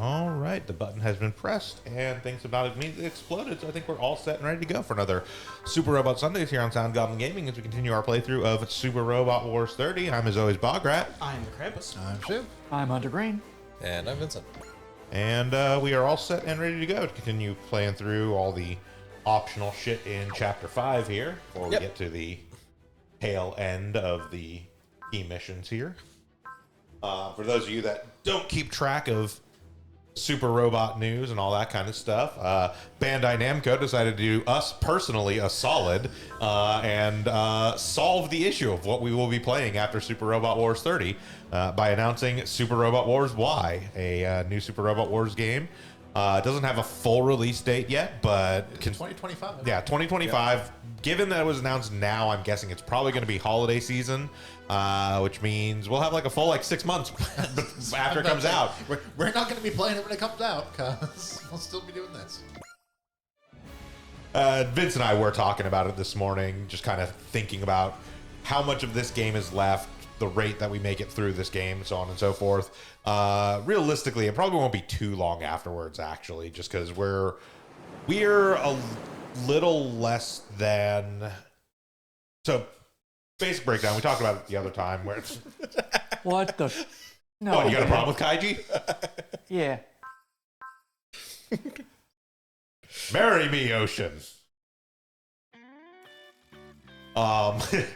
All right, the button has been pressed and things about immediately exploded. So I think we're all set and ready to go for another Super Robot Sundays here on Sound Goblin Gaming as we continue our playthrough of Super Robot Wars 30. I'm as always Bograt. I'm the Krampus. I'm Shiv. I'm Hunter Green. And I'm Vincent. And we are all set and ready to go to continue playing through all the optional shit in Chapter 5 here before we get to the tail end of the key missions here. For those of you that don't keep track of Super Robot news and all that kind of stuff, Bandai Namco decided to do us personally a solid and solve the issue of what we will be playing after Super Robot Wars 30 by announcing Super Robot Wars Y, a new Super Robot Wars game. It doesn't have a full release date yet, but 2025. yeah, 2025. Yeah. Given that it was announced now, I'm guessing it's probably going to be holiday season, which means we'll have like a full 6 months after it comes out. We're not going to be playing it when it comes out because we'll still be doing this. Vince and I were talking about it this morning, just kind of thinking about how much of this game is left, the rate that we make it through this game, so on and so forth. Realistically, it probably won't be too long afterwards, actually, just because we're a little less than... So, basic breakdown, we talked about it the other time, where it's... What the? No. What, you got a problem with Kaiji? Yeah. Marry me, Ocean. But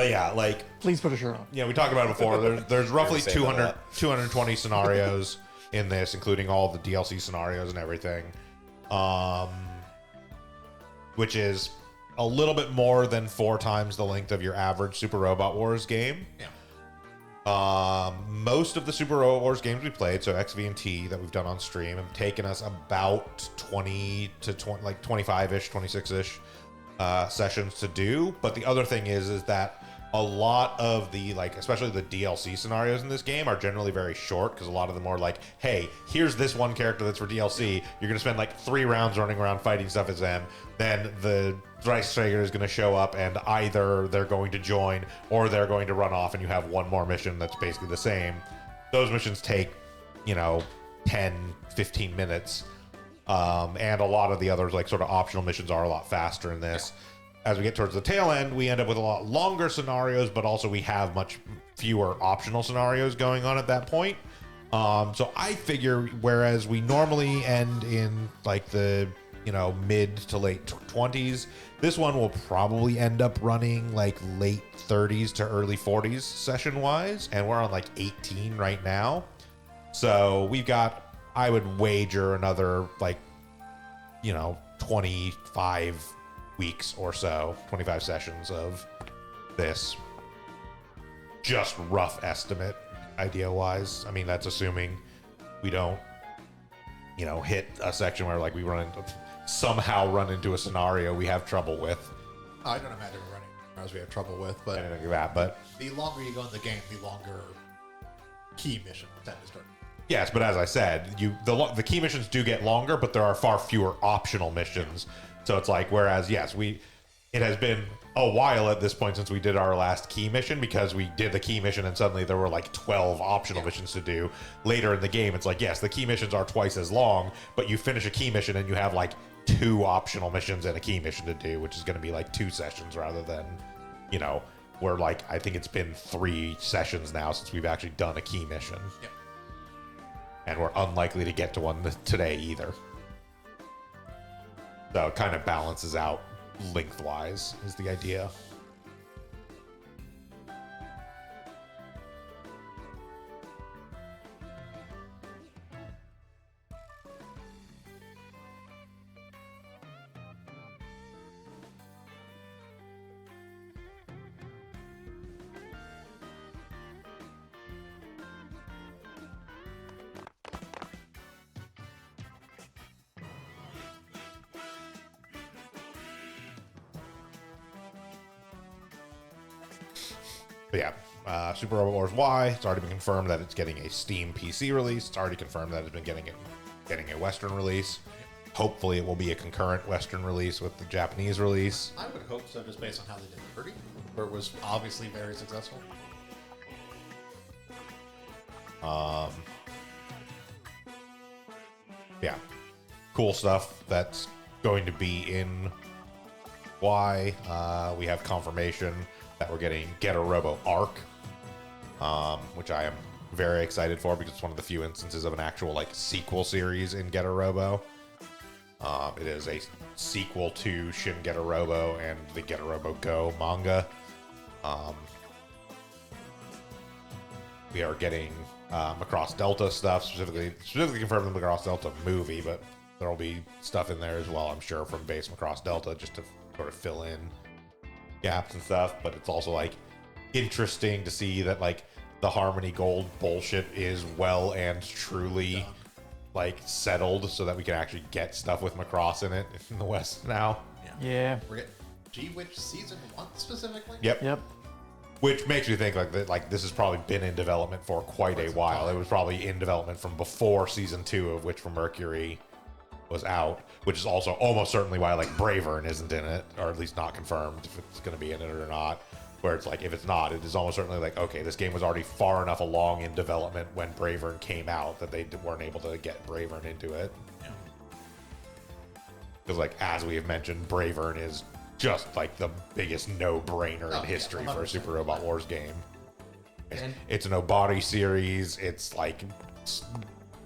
yeah, Please put a shirt on. yeah, we talked about it before. There's roughly Never say about 200, that. 220 scenarios in this, including all the DLC scenarios and everything. Which is a little bit more than 4 times the length of your average Super Robot Wars game. Yeah. Most of the Super Robot Wars games we played, so XV and T that we've done on stream, have taken us about 20 to 25-ish, 26-ish sessions to do. But the other thing is that a lot of the especially the DLC scenarios in this game are generally very short because a lot of them are like, hey, here's this one character that's for DLC. You're gonna spend 3 rounds running around fighting stuff as them. Then the Dice Trader is gonna show up and either they're going to join or they're going to run off, and you have one more mission that's basically the same. Those missions take 10, 15 minutes. And a lot of the others, sort of optional missions, are a lot faster in this. As we get towards the tail end, we end up with a lot longer scenarios, but also we have much fewer optional scenarios going on at that point. So I figure, whereas we normally end in the mid to late 20s, this one will probably end up running late 30s to early 40s session wise, and we're on 18 right now. So we've got, I would wager, another 25 weeks or so, 25 sessions of this. Just rough estimate, idea wise. I mean, that's assuming we don't, hit a section where we somehow run into a scenario we have trouble with. I don't imagine we're running as we have trouble with, but Anything like that, but the longer you go in the game, the longer key missions tend to start. yes, but as I said, the key missions do get longer, but there are far fewer optional missions. So it's whereas, yes, it has been a while at this point since we did our last key mission, because we did the key mission and suddenly there were 12 optional missions to do. Later in the game, it's yes, the key missions are twice as long, but you finish a key mission and you have 2 optional missions and a key mission to do, which is going to be 2 sessions rather than, where I think it's been 3 sessions now since we've actually done a key mission. Yeah. And we're unlikely to get to one today either. So it kind of balances out lengthwise, is the idea. But yeah, Super Robot Wars Y, it's already been confirmed that it's getting a Steam PC release. It's already confirmed that it's been getting a Western release. Hopefully it will be a concurrent Western release with the Japanese release. I would hope so, just based on how they did 30, where it was obviously very successful. yeah, cool stuff that's going to be in Y. We have confirmation that we're getting Getter Robo Arc, which I am very excited for because it's one of the few instances of an actual like sequel series in Getter Robo. It is a sequel to Shin Getter Robo and the Getter Robo Go manga. We are getting Macross Delta stuff, specifically confirmed the Macross Delta movie, but there will be stuff in there as well, I'm sure, from base Macross Delta just to sort of fill in gaps and stuff. But it's also like interesting to see that like the Harmony Gold bullshit is well and truly like settled, so that we can actually get stuff with Macross in it in the West now. Yeah. We're getting G-Witch Season 1 specifically? Yep. Which makes me think like that, like this has probably been in development for quite a while. It was probably in development from before season 2 of Witch from Mercury was out, which is also almost certainly why like Bravern isn't in it, or at least not confirmed if it's going to be in it or not. Where it's like if it's not, it is almost certainly like, okay, this game was already far enough along in development when Bravern came out that they weren't able to get Bravern into it. Because like as we have mentioned, Bravern is just like the biggest no-brainer in history for a Super Robot Wars game. It's an Obari series. It's like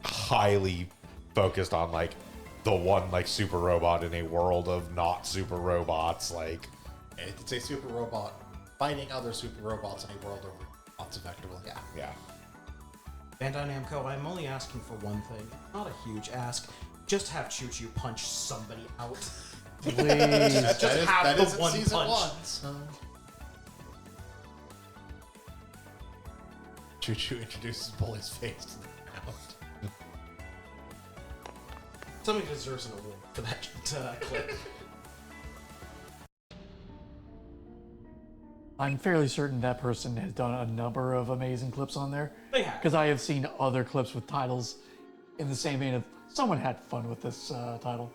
highly focused on like the one like super robot in a world of not super robots. Like It's a super robot fighting other super robots in a world over robots effectively. yeah. Bandai Namco, I'm only asking for one thing. Not a huge ask. Just have Choo Choo punch somebody out. Please. Just have that the is in one season punch. 1. So. Choo Choo introduces Bully's face to the ground. Somebody deserves an award for that clip. I'm fairly certain that person has done a number of amazing clips on there. They have. Because I have seen other clips with titles in the same vein of someone had fun with this title.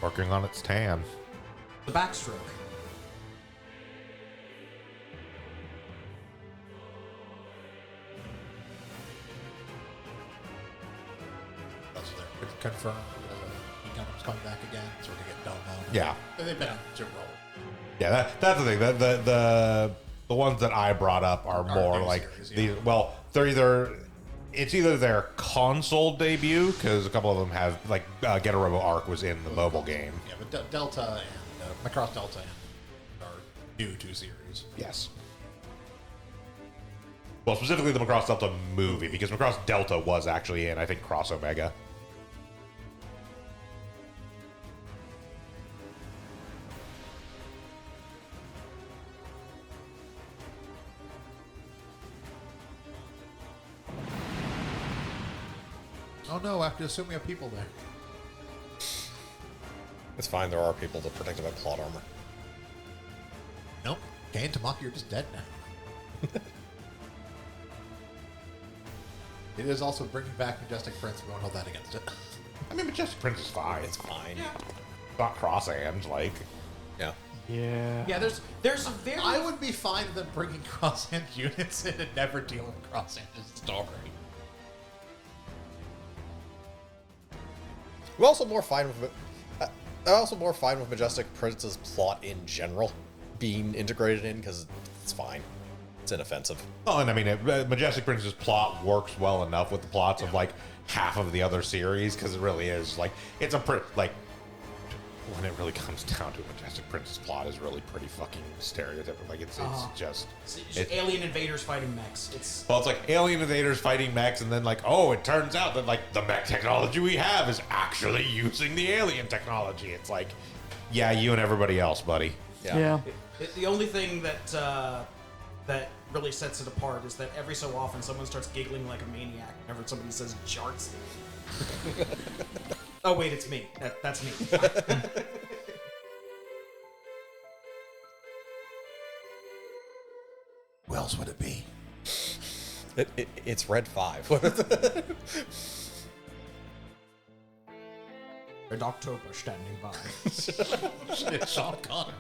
Working on its tan. The backstroke. That's what they're confirmed. Gundam's coming back again, so we're gonna get Domo. Yeah. They've been on Super Roll. Yeah, that's the thing. The ones that I brought up are more new like series, these. Well, they're either their console debut, because a couple of them have like Getter Robo Arc was in the mobile game. Yeah, but Delta and Macross Delta are new to series. Yes. Well, specifically the Macross Delta movie, because Macross Delta was actually in, I think, Cross Omega. Oh no, I have to assume we have people there. It's fine, there are people that protect by plot armor. Nope. Kane and Tamaki are just dead now. It is also bringing back Majestic Prince. We won't hold that against it. I mean, Majestic Prince is fine. It's fine. It's not cross and like. Yeah. Yeah. Yeah, there's a very... I would be fine with them bringing cross-hand units in and never dealing with cross-hand's story. I'm also more fine with I'm also more fine with Majestic Prince's plot in general being integrated in, because it's fine. It's inoffensive. Oh, and I mean, Majestic Prince's plot works well enough with the plots of like half of the other series, because it really is like it's a pretty like when it really comes down to it, Majestic Prince's plot is really pretty fucking stereotypical. Like it's just alien invaders fighting mechs. It's like alien invaders fighting mechs, and then like, oh, it turns out that like the mech technology we have is actually using the alien technology. It's like, yeah, you and everybody else, buddy. Yeah. the only thing that that really sets it apart is that every so often someone starts giggling like a maniac whenever somebody says jarts. Oh wait, it's me. That's me. Who else would it be? It's Red 5. Red October standing by. Shit, Sean Connery.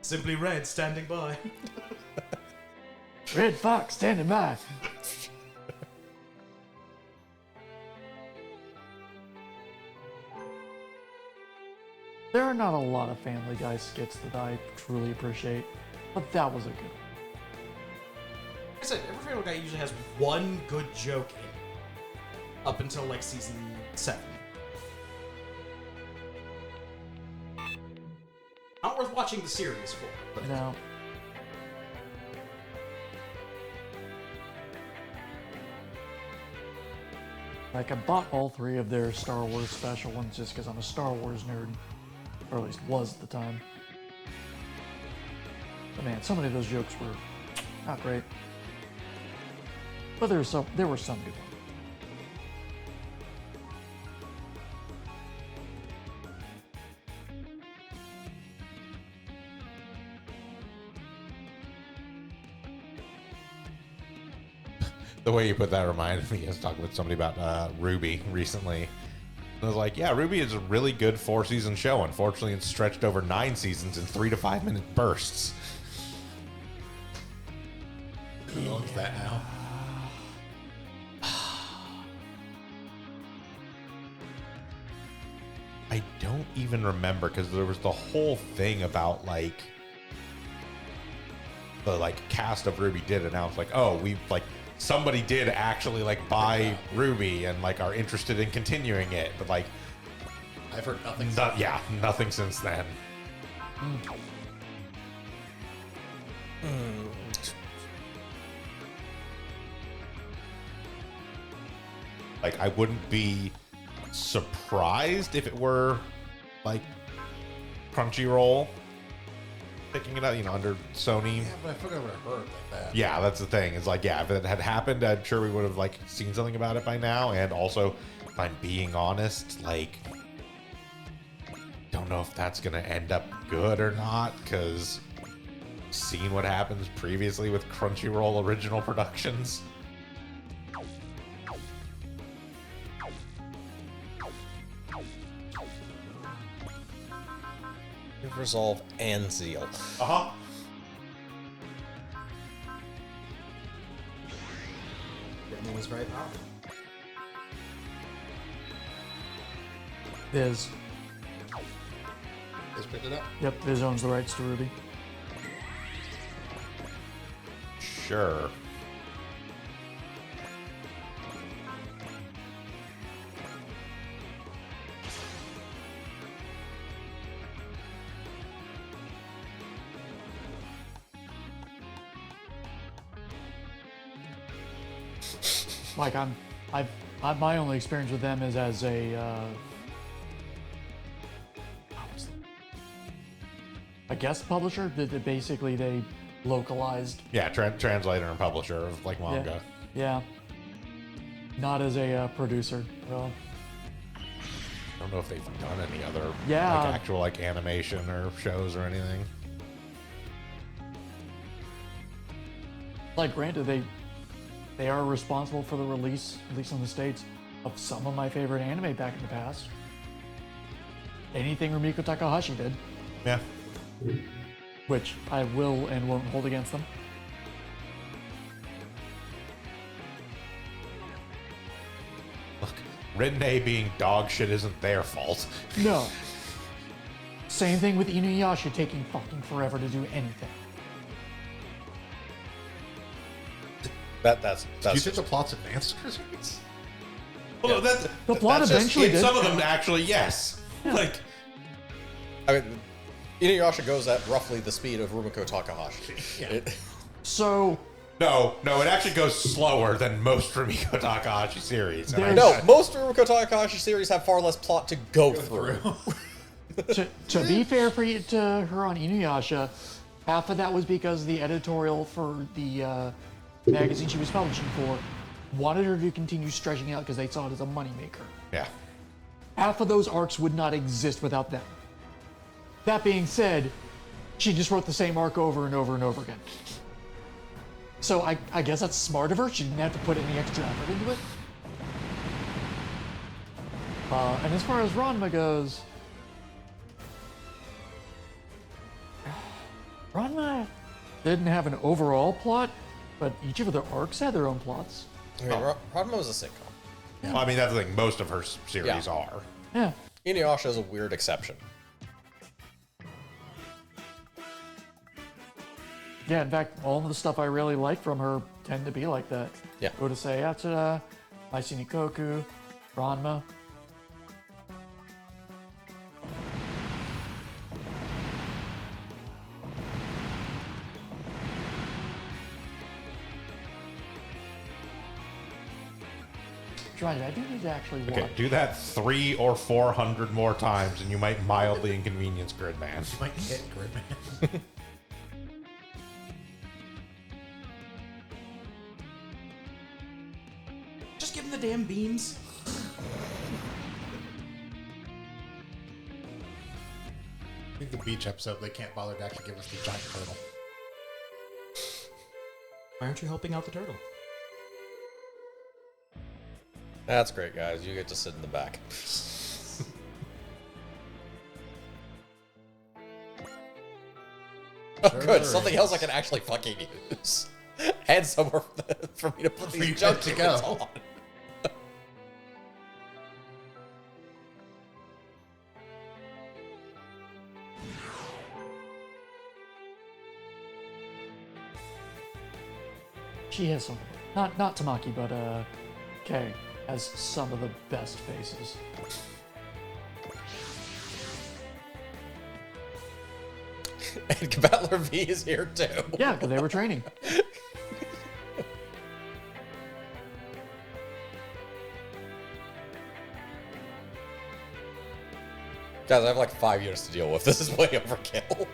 Simply Red standing by. Red Fox standing by. There are not a lot of Family Guy skits that I truly appreciate, but that was a good one. Like I said, every Family Guy usually has one good joke in it. Up until like season 7. Not worth watching the series for. But No. Like, I bought all 3 of their Star Wars special ones just because I'm a Star Wars nerd. Or at least was at the time. But man, so many of those jokes were not great. But there were some good ones. The way you put that reminded me. I was talking with somebody about Ruby recently. And I was like, yeah, Ruby is a really good 4-season show. Unfortunately, it's stretched over 9 seasons in 3 to 5 minute bursts. Who owns that now? I don't even remember because there was the whole thing about like the cast of Ruby did announce like, oh, we like somebody did actually like buy Ruby and like are interested in continuing it, but like I've heard nothing. nothing since then. Like, I wouldn't be surprised if it were like Crunchyroll picking it up, you know, under Sony. Yeah, but I forgot what I heard like that. Yeah, that's the thing. It's like, yeah, if it had happened, I'm sure we would have like seen something about it by now. And also, if I'm being honest, like, don't know if that's gonna end up good or not, because seen what happens previously with Crunchyroll original productions. Resolve and Zeal. Uh-huh. That was very powerful. Viz. Just picked it up. Yep, Viz owns the rights to Ruby. Sure. Like my only experience with them is as a guest publisher. That basically they localized. Yeah, translator and publisher of like manga. Yeah. Not as a producer. Well, I don't know if they've done any other Yeah. like actual like animation or shows or anything. like granted they are responsible for the release, at least in the States, of some of my favorite anime back in the past. Anything Rumiko Takahashi did, Yeah. which I will and won't hold against them. Look, Rinne being dog shit isn't their fault. No. Same thing with Inuyasha taking fucking forever to do anything. That's Do you think the plot's advanced for series? Well, no, that's The plot that's just eventually it. did. Some of them actually, yes. Like, I mean, Inuyasha goes at roughly the speed of Rumiko Takahashi. Yeah. So no, it actually goes slower than most Rumiko Takahashi series. And I- There's- No, most Rumiko Takahashi series have far less plot to go through. to be fair to her on Inuyasha, half of that was because the editorial for the magazine she was publishing for wanted her to continue stretching out because they saw it as a moneymaker. Yeah. Half of those arcs would not exist without them. That being said, she just wrote the same arc over and over and over again. So I guess that's smart of her. She didn't have to put any extra effort into it. And as far as Ranma goes, Ranma didn't have an overall plot, but each of the arcs had their own plots. I mean, Ranma was a sitcom. Well, I mean, that's the thing. Most of her series Yeah. are. Yeah. Inuyasha is a weird exception. Yeah, in fact, all of the stuff I really like from her tend to be like that. Yeah. Urusei Yatsura, Maisi Nikoku, Ranma. Right, I do need to actually watch. Okay, do that 300 or 400 more times, and you might mildly inconvenience Gridman. Might hit Gridman. Just give him the damn beams. I think the beach episode, they can't bother to actually give us the giant turtle. Why aren't you helping out the turtle? That's great, guys. You get to sit in the back. Oh, good. Something else I can actually fucking use. And somewhere for me to put For these you junk to units go. on. She has some, not Tamaki, but Kay has some of the best faces. And Battler V is here too. Yeah, because they were training. Guys, I have like 5 units to deal with. This is way overkill.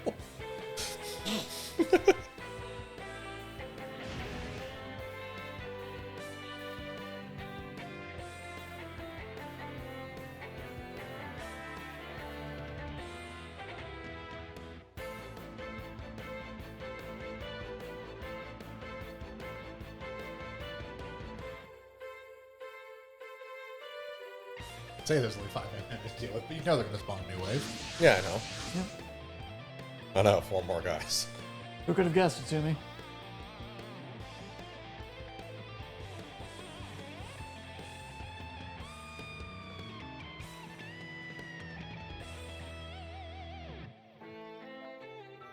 Say there's only 5 minutes to deal with, but you know they're going to spawn a new wave. Yeah, I know. Yep. I know, 4 more guys. Who could have guessed it to me?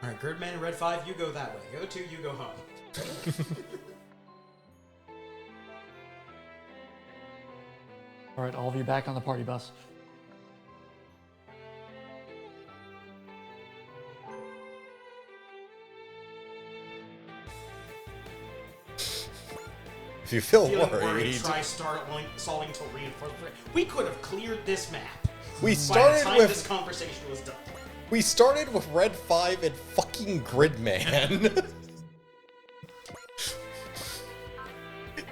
All right, Gridman and Red 5, you go that way. Go 2, you go home. All right, all of you back on the party bus. If you feel Feeling worried, worried, try stalling until reinforcement. We could have cleared this map we by the started time with this conversation was done. we started with Red 5 and fucking Gridman.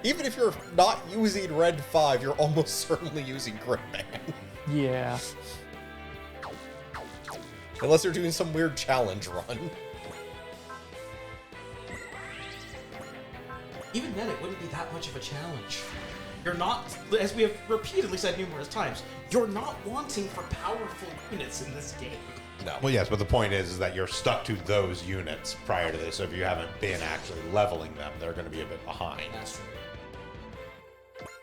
Even if you're not using Red 5, you're almost certainly using Gridman. Yeah. Unless you're doing some weird challenge run. Even then, it wouldn't be that much of a challenge. You're not, as we have repeatedly said numerous times, you're not wanting for powerful units in this game. No. Well, yes, but the point is that you're stuck to those units prior to this. So if you haven't been actually leveling them, they're going to be a bit behind. That's true.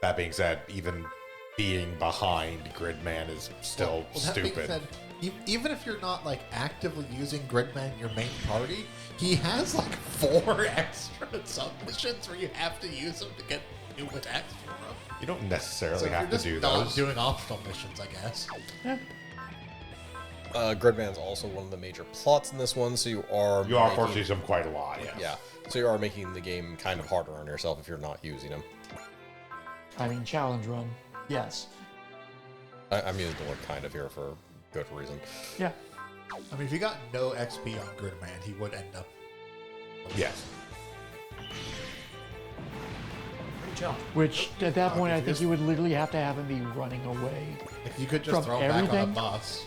That being said, even being behind Gridman is still That being stupid. said, even if you're not like actively using Gridman in your main party, he has like 4 extra submissions where you have to use them to get new attacks from him. You don't So necessarily if have you're to just do not those. doing optional missions, I guess. Yeah. Gridman's also one of the major plots in this one, so you are You are making- forcing them quite a lot, yes. Yeah, so you are making the game kind of harder on yourself if you're not using them. I mean, challenge run. Yes. I'm using the word kind of here for good reason. Yeah. I mean, if you got no XP on Gridman, he would end up. Yes. Pretty challenge. Which, at that point, I if you think just- you would literally have to have him be running away. If you could just From throw him back on everything? a bus.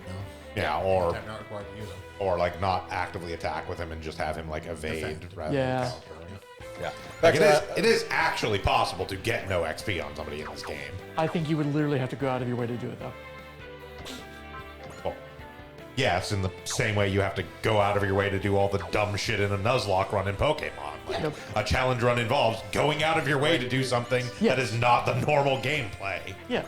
No. Yeah, or I'm not required to use him. like not actively attack with him and just have him like evade Defend. rather Yeah. than counter. Yeah. Like Back to that. it is actually possible to get no XP on somebody in this game. I think you would literally have to go out of your way to do it, though. Well, yes, in the same way you have to go out of your way to do all the dumb shit in a Nuzlocke run in Pokemon. Like, Yep. a challenge run involves going out of your way to do something that is not the normal gameplay. Yes.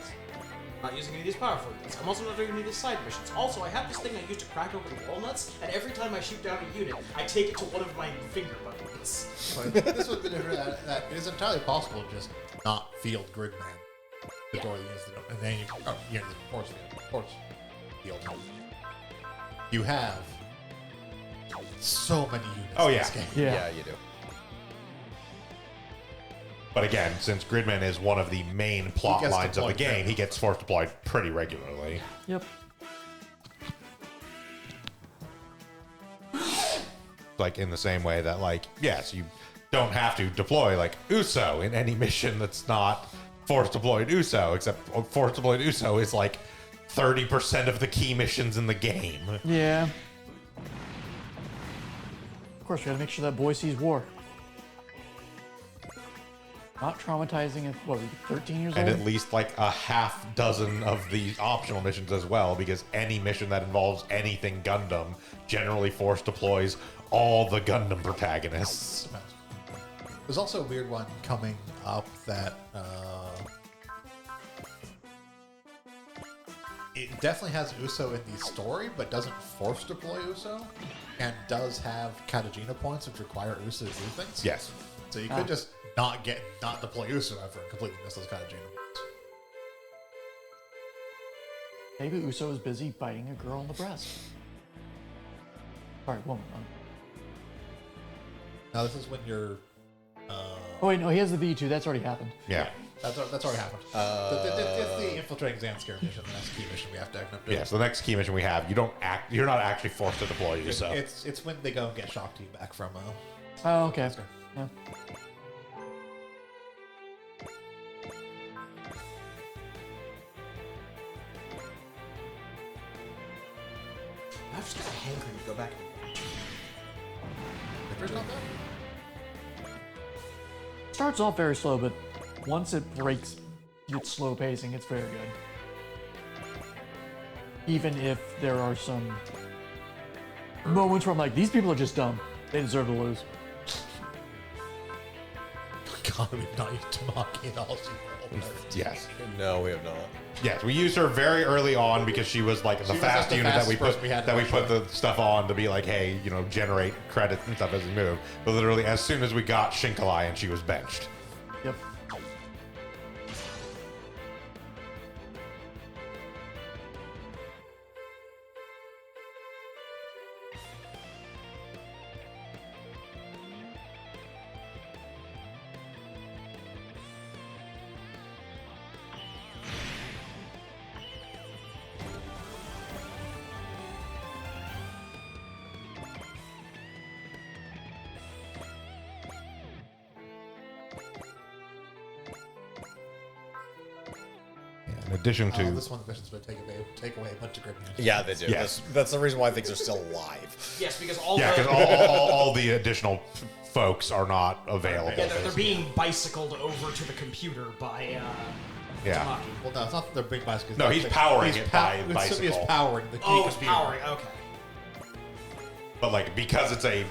Not using any of these powerful units. I'm also not doing any of these side missions. Also, I have this thing I use to crack open walnuts, and every time I shoot down a unit, I take it to one of my finger buttons. But this would be different. That it is entirely possible to just not field Gridman. Tutorial use the and then you force field. You have so many units Oh, in yeah. this game. Yeah. Yeah, you do. But again, since Gridman is one of the main plot gets lines of the deployed game, fairly. he gets force deployed pretty regularly. Yep. Like in the same way that, like, yes, you don't have to deploy like Uso in any mission that's not force deployed Uso, except force deployed Uso is like 30% of the key missions in the game. Yeah. Of course, we gotta make sure that boy sees war. Not traumatizing at, what, 13 years And old? at least like a half dozen of the optional missions as well, because any mission that involves anything Gundam generally force deploys all the Gundam protagonists. There's also a weird one coming up that it definitely has Uso in the story, but doesn't force deploy Uso, and does have Katagina points which require Uso to do things. Yes. So you could just not deploy Uso ever and completely miss those Katagina points. Maybe Uso is busy biting a girl on the breast. Sorry, woman. Now this is when you're. Oh wait, no, he has the V2. That's already happened. Yeah. That's already happened. It's the infiltrating Zanskar mission, the next key mission we have to end up doing. Yeah, so the next key mission we have, you're not actually forced to deploy Uso. It's when they go and get Shakti back from Oh, okay. Zanskar. Yeah. I've just got a hankering to go back. There's not that. Starts off very slow, but once it breaks its slow pacing, it's very good. Even if there are some moments where I'm like, these people are just dumb. They deserve to lose. God, we've not used Tamaki at all. Yes. No, we have not. Yes, we used her very early on because she was like the She was fast the unit that we fastest put person we had in our put show. the stuff on to be like, hey, generate credits and stuff as we move. But literally, as soon as we got Shinkalai and she was benched. Yep. In addition to This one, the missions would take away a bunch of Gridman. Yeah, they do. Yes. That's the reason why things are still alive. Yes, because all yeah, the because all the additional folks are not available. yeah, they're being bicycled over to the computer by Yeah. Tamaki. Well, no, it's not that they're big bicycles. No, he's powering it by Utsubi bicycle. is powering the key Oh, it's computer. powering. Okay. But like because it's a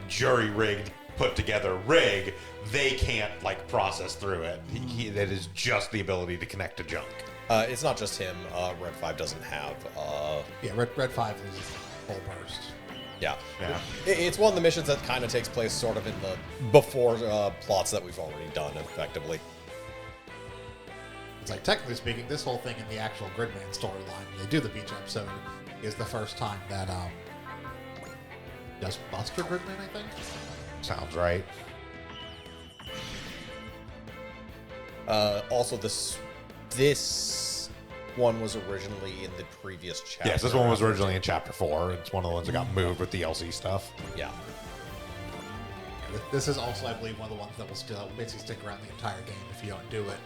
jury rigged put together rig, they can't process through it. It is just the ability to connect to junk. It's not just him. Red 5 doesn't have. Yeah, Red 5 is full burst. Yeah. Yeah. It's one of the missions that kind of takes place sort of in the before plots that we've already done, effectively. It's like, technically speaking, this whole thing in the actual Gridman storyline, when they do the beach episode, is the first time that, does Buster Gridman, I think? Sounds right. Also, this one was originally in the previous chapter. Yes, this one was originally in chapter 4. It's one of the ones that got moved with DLC stuff. Yeah. This is also, I believe, one of the ones that will still basically stick around the entire game if you don't do it.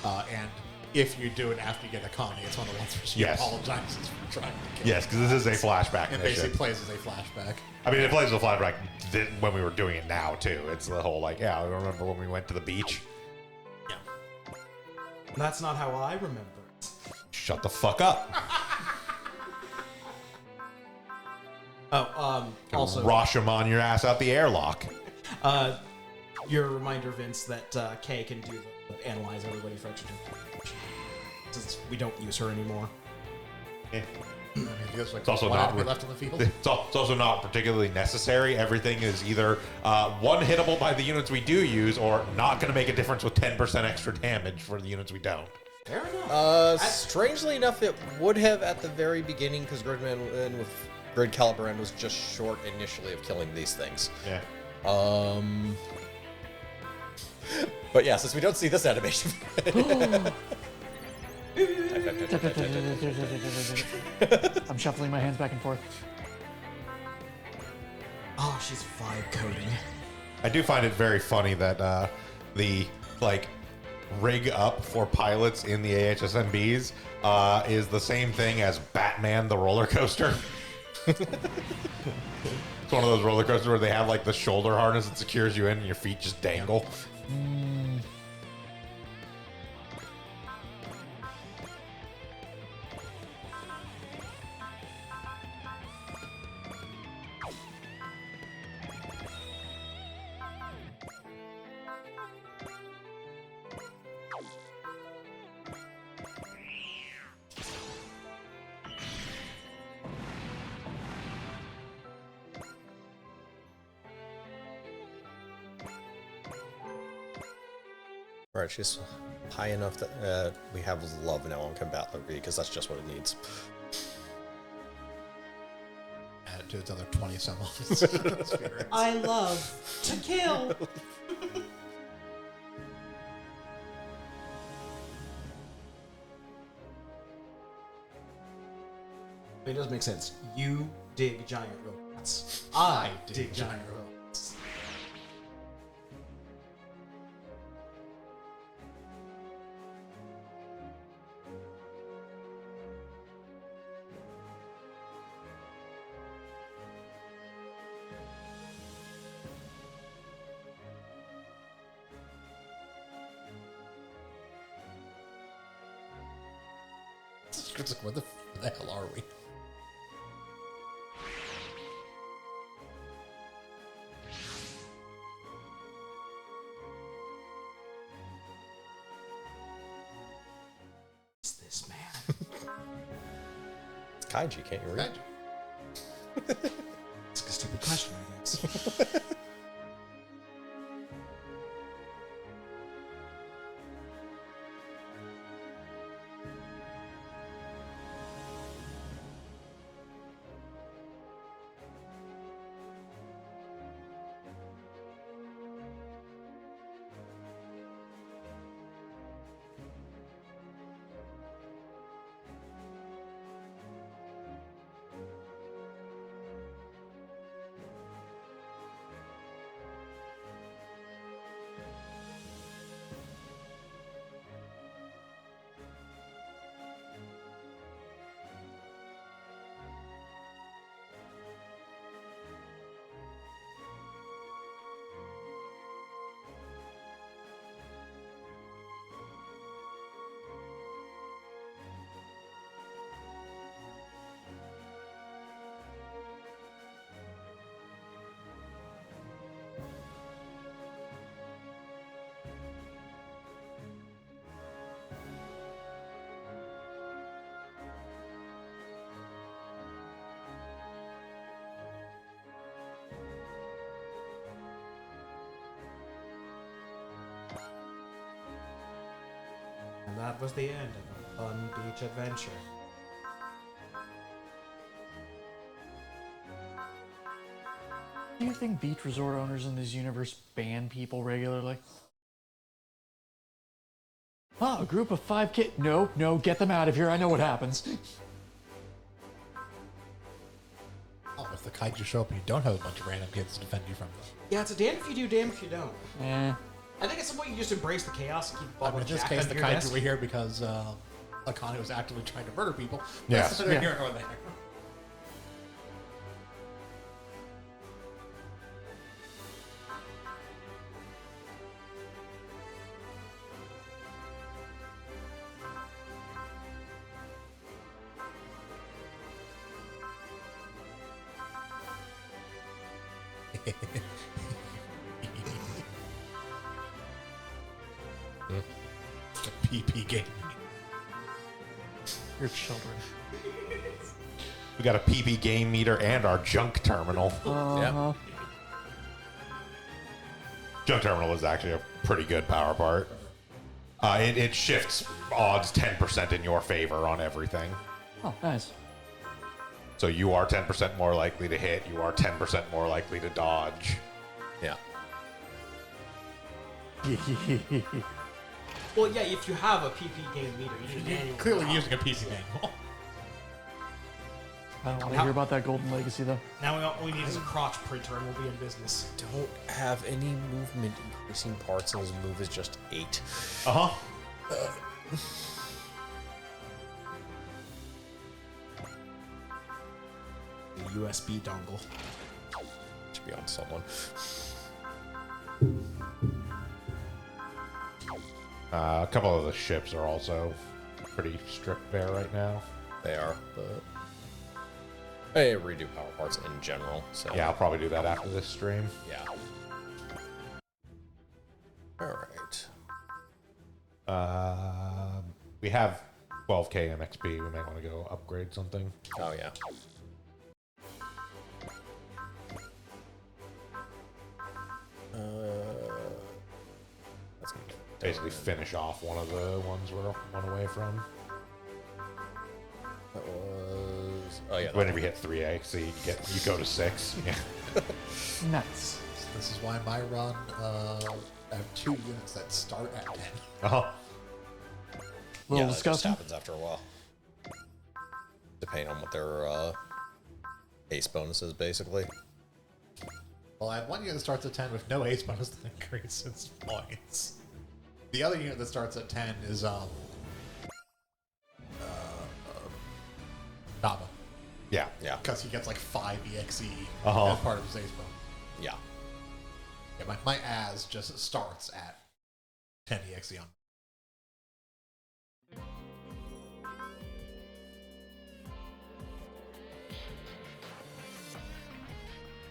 And if you do it after you get a Connie, it's one of the ones where she Yes. apologizes for trying to kill Yes, because this is a flashback It mission. basically plays as a flashback. I mean, it plays a flashback when we were doing it now, too. It's the whole, like, yeah, I remember when we went to the beach. Yeah. That's not how I remember it. Shut the fuck up. Also, Rashomon your ass out the airlock. your reminder, Vince, that Kay can do the analyze everybody for extra information. Since we don't use her anymore. Eh. I mean, there's like It's also one not enemy re- left in the field. It's also not particularly necessary. Everything is either one hittable by the units we do use, or not going to make a difference with 10% extra damage for the units we don't. Fair enough. Strangely enough, it would have at the very beginning because Gridman with Grid Caliburn was just short initially of killing these things. Yeah. But yeah, since we don't see this animation, I'm shuffling my hands back and forth. Oh, she's vibe coding. I do find it very funny that the rig up for pilots in the AHSMBs is the same thing as Batman the roller coaster. It's one of those roller coasters where they have like the shoulder harness that secures you in and your feet just dangle. Alright, she's high enough that we have love now on Combat V because that's just what it needs. Add it to its other 20 summons. I love to kill. It does make sense. You dig giant robots. I dig giant robots. It's like, where the hell are we? What's this, man? It's Kaiji, can't you read? It's a stupid question, I guess. And that was the end of a fun beach adventure. Do you think beach resort owners in this universe ban people regularly? Ah, a group of 5 kids. No, get them out of here. I know what happens. Oh, if the kaiju show up and you don't have a bunch of random kids to defend you from them. Yeah, it's a damn if you do, damn if you don't. Eh. I think at some point you just embrace the chaos and keep I Bubba mean, in this jacked case, under the your kaiju desk. were here because Akane was actively trying to murder people. Yes. That's neither Yeah. here nor there. The PP game. Your children. We got a PP game meter and our junk terminal. Uh-huh. Junk terminal is actually a pretty good power part. It shifts odds 10% in your favor on everything. Oh, nice. So you are 10% more likely to hit. You are 10% more likely to dodge. Yeah. Well, yeah, if you have a PP game meter, you need an You're annual. clearly clock. using a PC manual. I don't want to hear about that golden legacy though. Now all we need is a crotch printer and we'll be in business. Don't have any movement increasing parts, and his move is just 8. Uh huh. The USB dongle. Should be on someone. A couple of the ships are also pretty strict there right now. They are, but I redo power parts in general. So Yeah, I'll probably do that after this stream. yeah. All right. We have 12k MXP. We might want to go upgrade something. Oh yeah. That's gonna be Basically finish off one of the ones we're one away from. That was. Oh yeah. Whenever you hit 3A, so you go to 6. Yeah. Nice. This is why my run, I have 2 units that start at 10. Uh-huh. Little that just disgusting. happens after a while. Depending on what their ace bonus is, basically. Well, I have 1 unit that starts at 10 with no ace bonus that increases points. The other unit that starts at 10 is Naba, Yeah. Yeah. because he gets like 5 EXE Uh-huh. as part of his ace bonus. Yeah. Yeah, my AS just starts at 10 EXE on.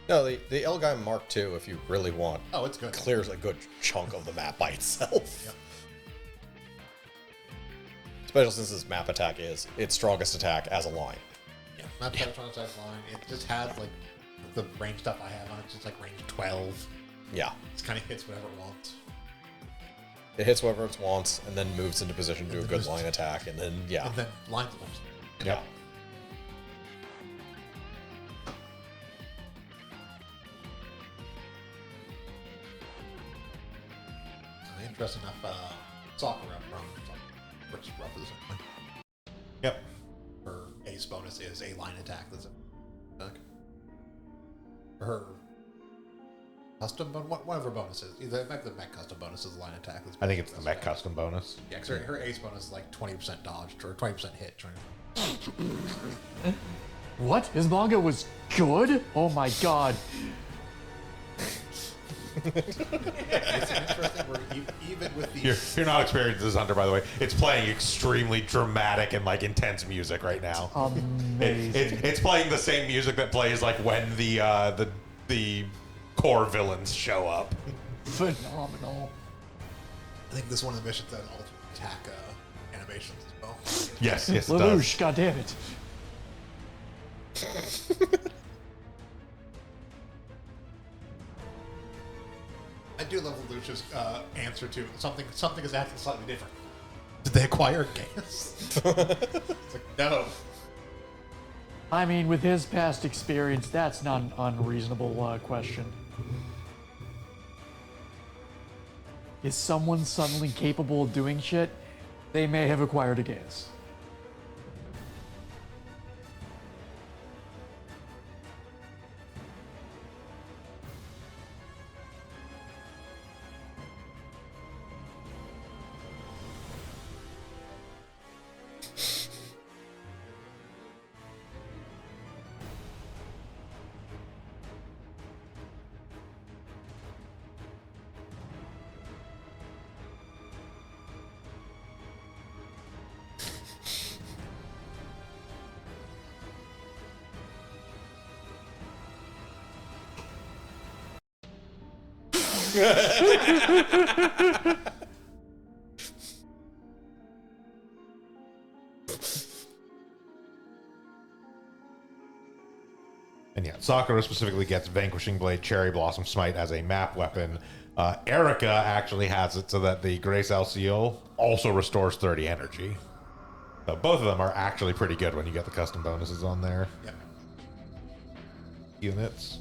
No, the Elgaim Mark II, if you really want, Oh, it's good. clears a good chunk of the map by itself. Yep. Especially since this map attack is its strongest attack as a line. Yeah, not yeah. On the line. It just has like the range stuff I have on it. It's just like range 12. Yeah. It kind of hits whatever it wants. It hits whatever it wants and then moves into position to do a good line attack, and then, yeah. And then lines of them. Yeah. Interesting enough, Sakura from which represents Yep. her ace bonus is a line attack. That's a attack. Her custom bonus, one of her bonuses, either it might be the mech custom bonus is a line attack. I think it's the mech custom bonus. Yeah, because her ace bonus is like 20% dodged or 20% hit. What? His manga was good? Oh my god. It's interesting where even with the You're not experienced as Hunter, by the way. It's playing extremely dramatic and like intense music right now. Amazing. It's playing the same music that plays like when the core villains show up. Phenomenal. I think this is one of the missions that ultimate attack animations as well. Yes, yes, it does. Lelouch, goddammit. I do love Lelouch's answer to something is acting slightly different. Did they acquire gas? It's like, no. I mean, with his past experience, that's not an unreasonable question. Is someone suddenly capable of doing shit? They may have acquired a gas. And yeah, Sakura specifically gets Vanquishing Blade, Cherry Blossom Smite as a map weapon. Erica actually has it so that the Grace Seal also restores 30 energy. So both of them are actually pretty good when you get the custom bonuses on their Yep. units.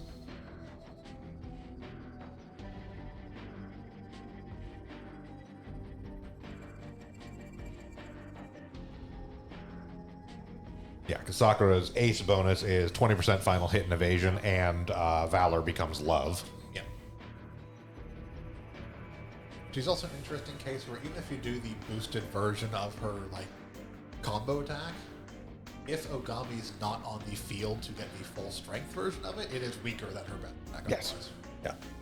Yeah, because Sakura's ace bonus is 20% final hit and evasion, and Valor becomes love. Yeah. She's also an interesting case where even if you do the boosted version of her like combo attack, if Ogami's not on the field to get the full strength version of it, it is weaker than her best attack. Yes. otherwise.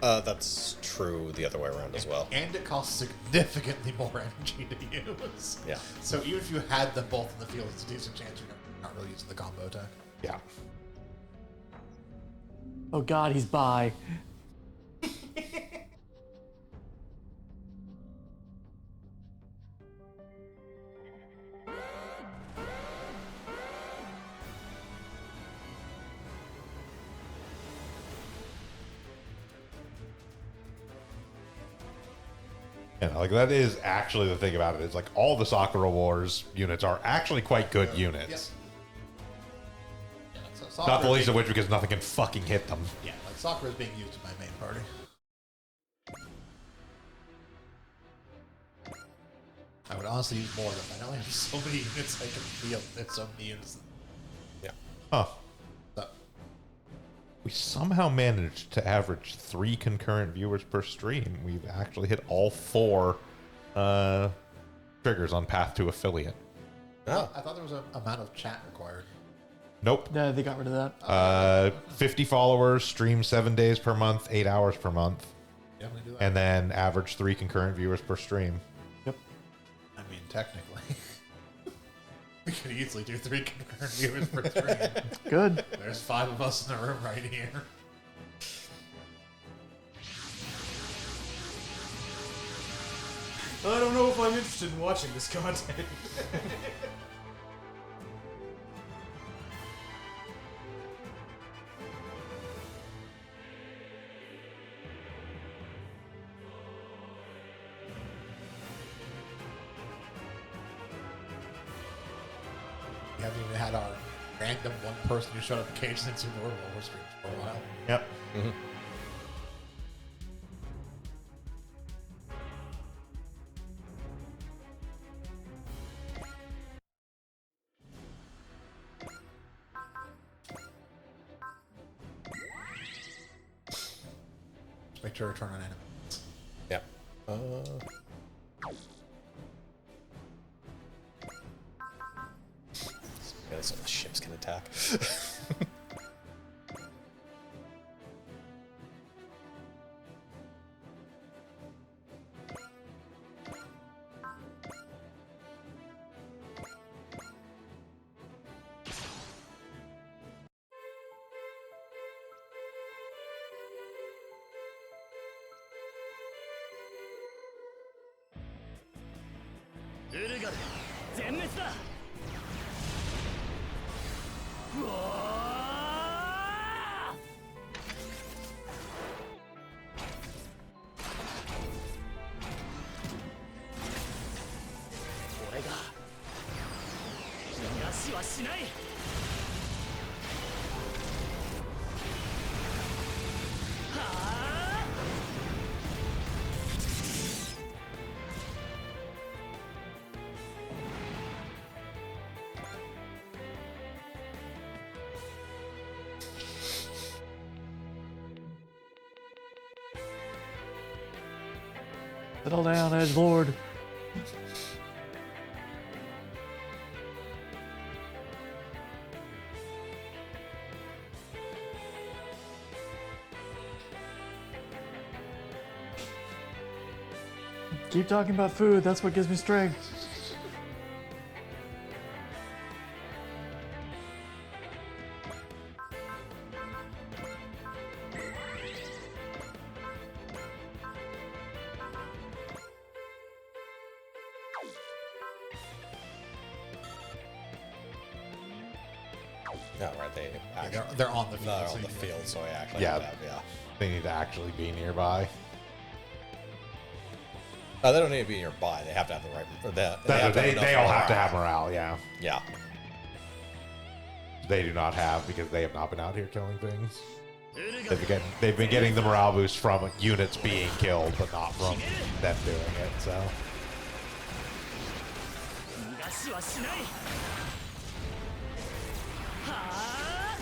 Yeah, that's true the other way around as well. And it costs significantly more energy to use. Yeah. So even if you had them both in the field, it's a decent chance you're not really using the combo attack. Yeah. Oh God, he's by. And like that is actually the thing about it is like all the Sakura Wars units are actually quite good units. Yes. Yeah, so Not the least of being- which because nothing can fucking hit them. Yeah, like Sakura is being used in my main party. I would honestly use more of them. I only have so many units I can field. There's so many units. Yeah. Huh. So, We somehow managed to average 3 concurrent viewers per stream. We've actually hit all 4 triggers on Path to Affiliate. Oh, I thought there was an amount of chat required. Nope. Yeah, they got rid of that. 50 followers, stream 7 days per month, 8 hours per month, Definitely do that. and then average 3 concurrent viewers per stream. Yep. I mean, technically, we could easily do 3 concurrent viewers per stream. Good. There's 5 of us in the room right here. I don't know if I'm interested in watching this content. We haven't even had our random one person who showed up at Cage since Super War streams for a while. Yep. Just make sure to turn on animals. yeah. Yeah, so the ships can attack. Settle down, Edgelord. Keep talking about food, that's what gives me strength. No, right. They Yeah, actually they're on the field. they're so on you the can- field, so I actually Yeah. have, yeah. They need to actually be nearby. They don't need to be nearby. They have to have the right. Or they They all have to have morale, yeah. Yeah. They do not have because they have not been out here killing things. They've been getting the morale boost from units being killed, but not from them doing it, so. 逃がしはしないはあ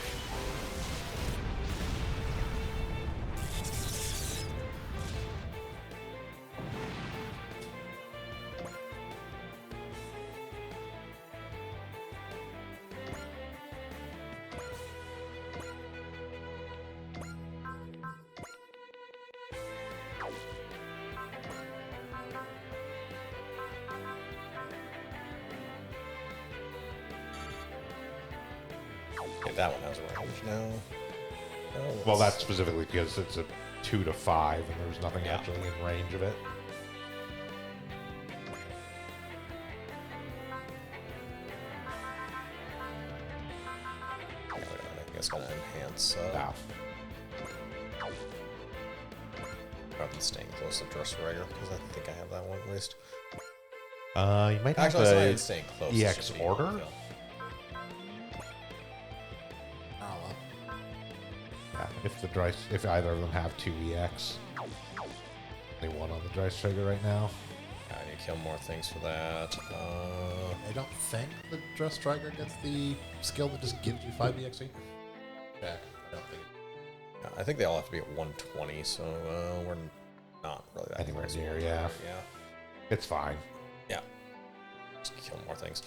Okay, that one has a range now. Oh, Well, let's- that's specifically because it's a 2 to 5, and there's nothing Yeah. actually in range of it. I think it's gonna enhance. Now, Rather than staying close to Dressroger, because I think I have that one at least. you might have Actually, it's not even the staying close. EX it should be order? overkill. Oh, well. yeah, if either of them have 2 EX. They one on the Drice trigger right now. Yeah, I need to kill more things for that. I don't think the Dress Striker gets the skill that just gives you 5 EXE. Yeah, I don't think. I think they all have to be at 120, so we're not really that Anywhere close. near, yeah. Yeah. It's fine. Yeah. Just kill more things.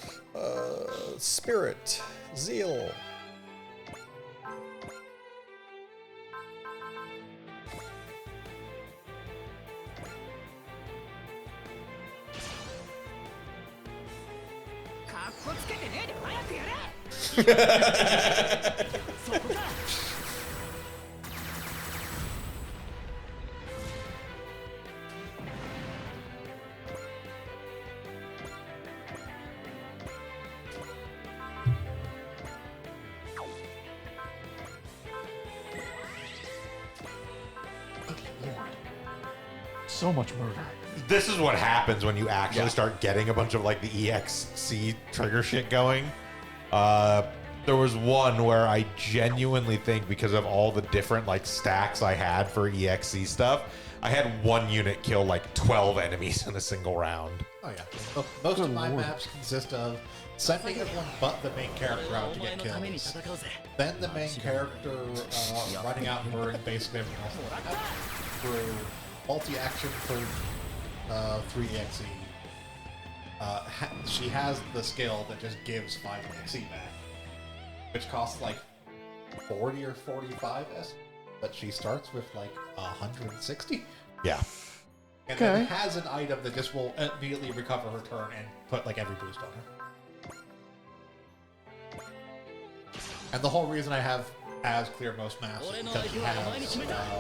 Spirit. Zeal. So much murder. This is what happens when you actually Yeah. start getting a bunch of like the EXC trigger shit going. There was one where I genuinely think because of all the different like stacks I had for EXC stuff, I had one unit kill like 12 enemies in a single round. Oh yeah. Most of my maps consist of sending everyone but the main character out to get kills. Then the main character running out and murdering basically everyone else in the map through multi-action for 3 EXE. She has the skill that just gives 5 EXE back, which costs like 40 or 45 S, but she starts with like 160. Yeah. And then Okay. has an item that just will immediately recover her turn and put like every boost on her. And the whole reason I have as clear most maps is because she has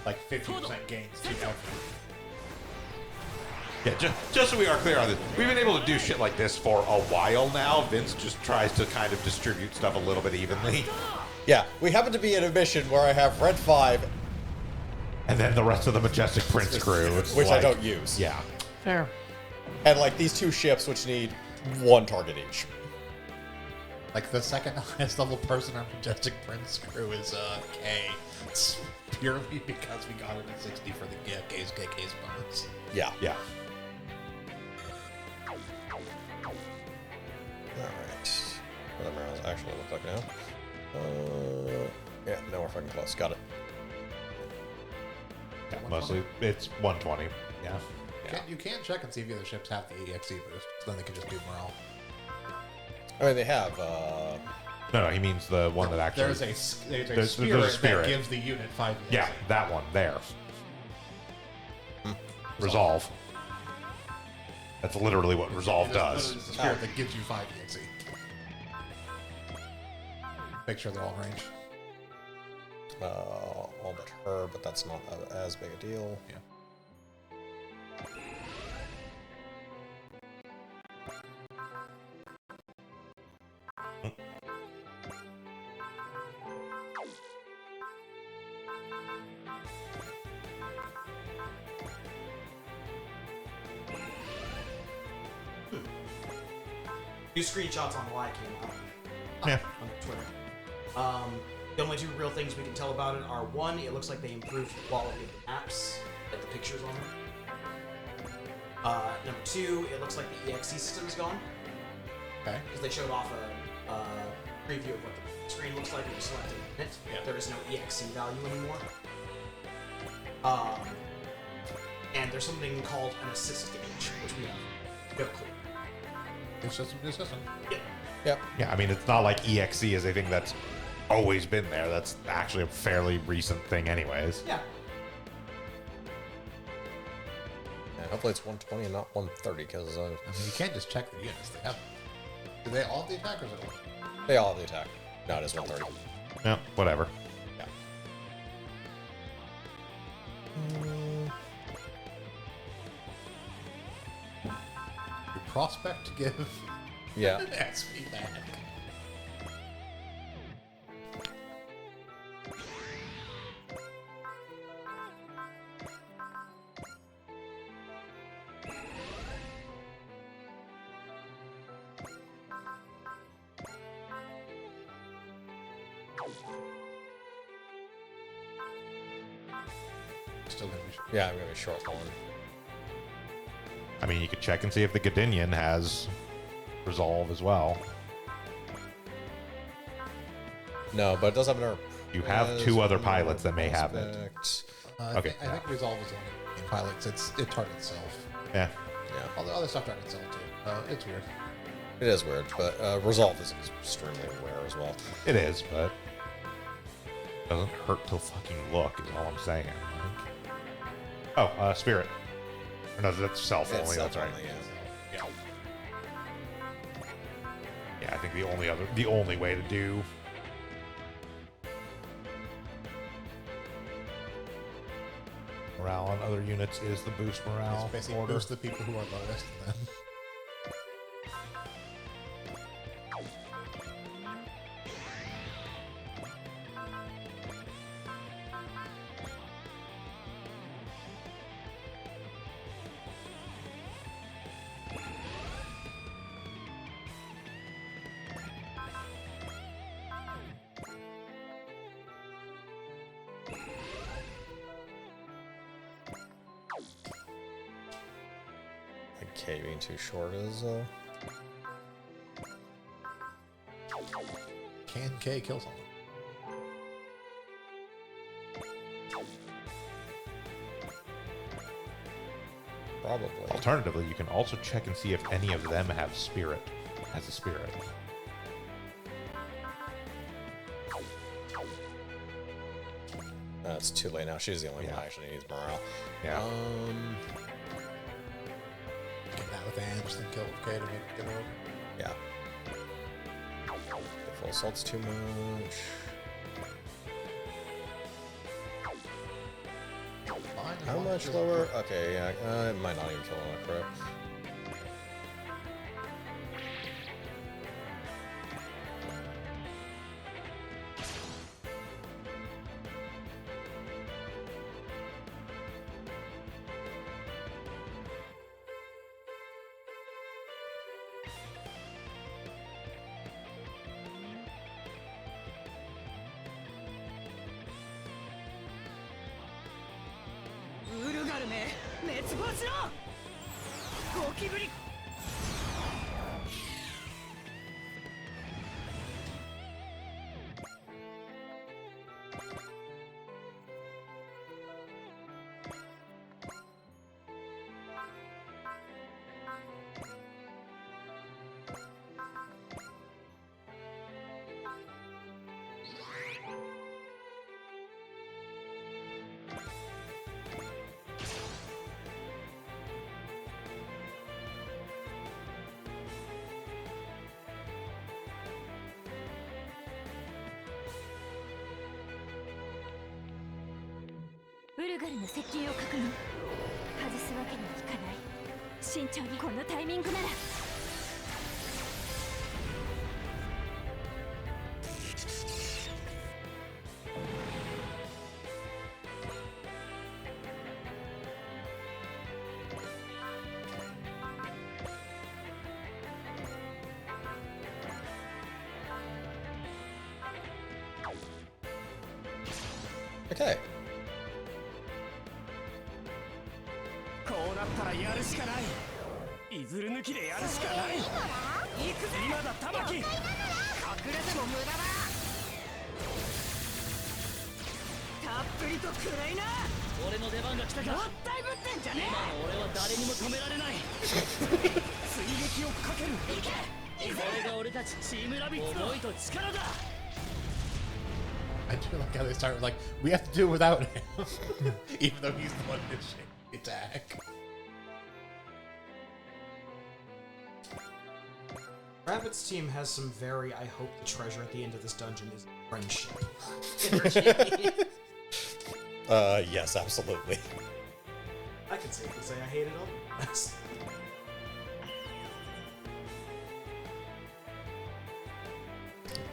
like 50% gains to every. Yeah, just so we are clear on this, we've been able to do shit like this for a while now. Vince just tries to kind of distribute stuff a little bit evenly. Yeah, we happen to be in a mission where I have Red 5, And then the rest of the Majestic Prince crew. It's which I like- don't use. Yeah. Fair. And like these 2 ships, which need 1 target each. Like the second highest level person on Majestic Prince crew is K. It's purely because we got it at 60 for the K's bonus. Yeah. Yeah. Alright. What the rounds actually look like now. Yeah, no, we're fucking close. Got it. Yeah, mostly it's 120. Yeah. You can check and see if the other ships have the EXE boost, so then they can just do morale. I mean, they have, No, he means the one that actually. There's a there's a spirit, spirit. that gives the unit 5 EXE. Yeah, that one there. Resolve. That's literally what Resolve does. It's the spirit that gives you 5 EXE. Make sure they're all in range. all but her, but that's not as big a deal. Yeah. Few screenshots on why it came out Yeah. on Twitter. The only two real things we can tell about it are one, it looks like they improved the quality of the maps, like the pictures on them. Number two, it looks like the EXE system is gone Okay. because they showed off a preview of what the screen looks like when you select it. Yeah. There is no EXE value anymore. And there's something called an assist gauge, which we have no clue. It's just a new system. Yep. Yeah, I mean, it's not like EXE is a thing that's always been there. That's actually a fairly recent thing, anyways. Yeah. And hopefully it's 120 and not 130 because I mean, you can't just check the units. They have. Do they all have the attackers at all? they all have the attack. No, it is 130. Yeah, whatever. Yeah. Your prospect to give Yeah. an XP back. Still gonna be short. Yeah, I'm gonna be short one. I mean, you could check and see if the Godinian has resolve as well. No, but it does have another. You have two other pilots that may have it. Okay, I think Resolve is only in pilots. It targets self. Yeah. Yeah, All the other stuff targets self too. It's weird. it is weird, but Resolve is extremely rare as well. It is, but doesn't hurt to fucking look, is all I'm saying. Like. Oh, Spirit. Or no, that's self It's only. self That's right. only, yeah. Yeah, I think the only way to do morale on other units is the boost morale It's basically order. boost the people who are lowest and then. Like K being too short is. Can K kill someone? Probably. Alternatively, you can also check and see if any of them have spirit as a spirit. It's too late now. She's the only one Yeah. that actually needs morale. Yeah. Get that with Amps, then kill with K to make it get over. Yeah. Full assault's too much. Fine, as How long as much it's- lower? Okay, yeah. It might not even kill on a crit.ウルガルの接近を確認。外すわけにはいかない。慎重にこのタイミングなら。Okay. こうなったらやるしかない。いずる抜きでやるしかない。行くぜ今だ玉木。隠れても無駄だ。たっぷりと食らいな。俺の出番が来たか。もったいぶってんじゃねえ。今の俺は誰にも止められない。追撃をかける。行け。これが俺たちチームラビッツの思いと力だ。 I do like how they start like, we have to do it without him. Even though he's the one initiating the attack. Rabbit's team has some very, I hope the treasure at the end of this dungeon is friendship. Yes, absolutely. I can safely say I hate it all.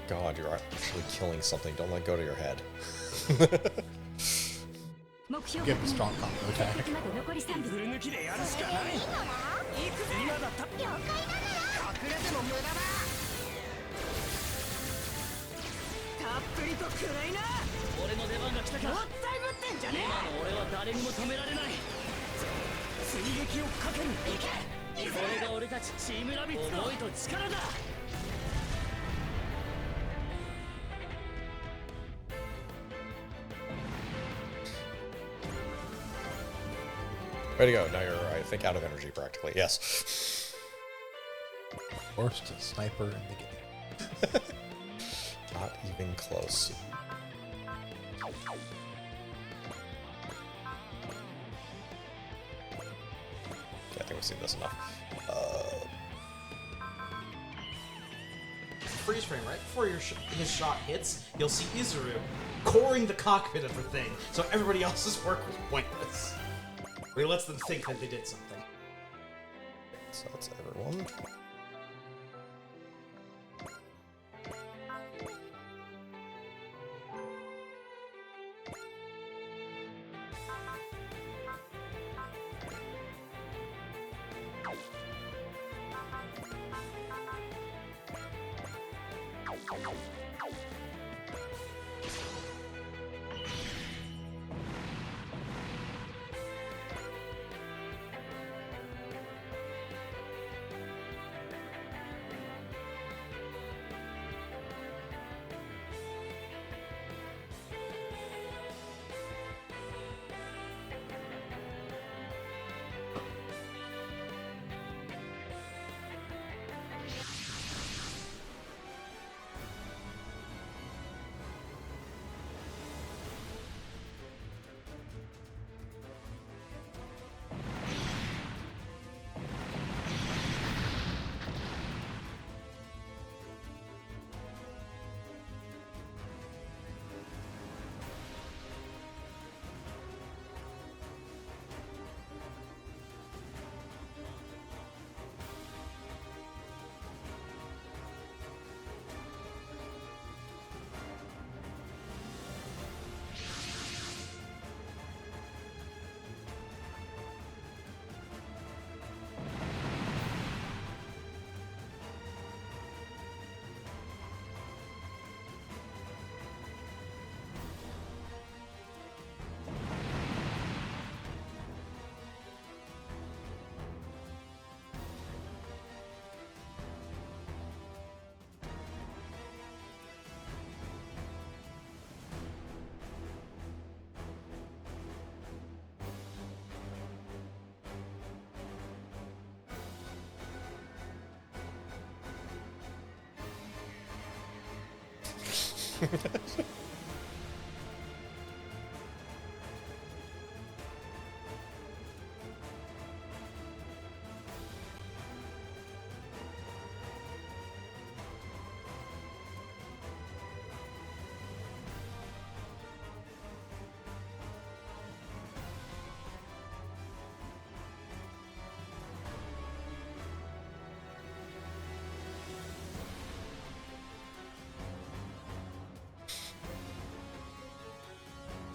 God, you're actually killing something. Don't let go to your head. 目標 Give him a strong combo 敵 attack. まで残り3秒。ずる抜きでやるしかない。行くぜ今だった。了解だな。隠れても無駄だ。たっぷりと食らいな。俺の出番が来たか。もったいぶってんじゃねえ。今の俺は誰にも止められない。追撃をかける。行け。これが俺たちチームラビッツの思いと力だ。 Way to go. Now you're, I think, out of energy practically. Yes. Worst sniper in the game. Not even close. Okay, I think we've seen this enough. Freeze frame, right before his shot hits, you'll see Izuru coring the cockpit of the thing, so everybody else's work was pointless. Or he lets them think that they did something. So that's everyone.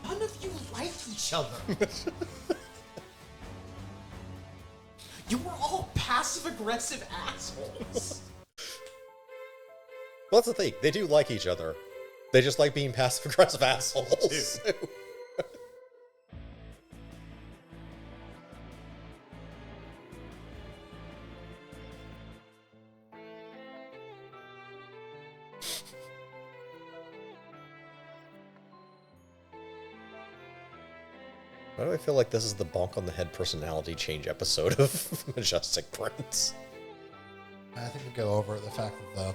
None of you like each other. You were all passive-aggressive assholes. Well, that's the thing. They do like each other. They just like being passive-aggressive assholes. Why do I feel like this is the bonk on the head personality change episode of Majestic Prince? I think we go over the fact that the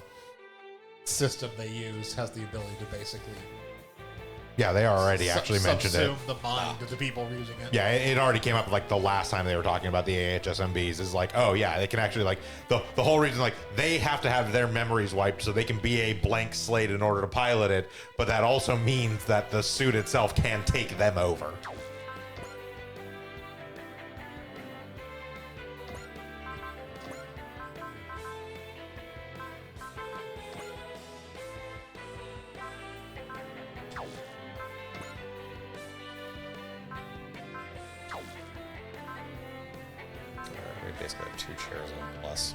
system they use has the ability to basically Yeah, they already actually mentioned it. subsume the mind of the people using it. Yeah, it already came up like the last time they were talking about the AHSMBs is like, oh yeah, they can actually like the whole reason like they have to have their memories wiped so they can be a blank slate in order to pilot it, but that also means that the suit itself can take them over. We basically have 2 chairs and plus.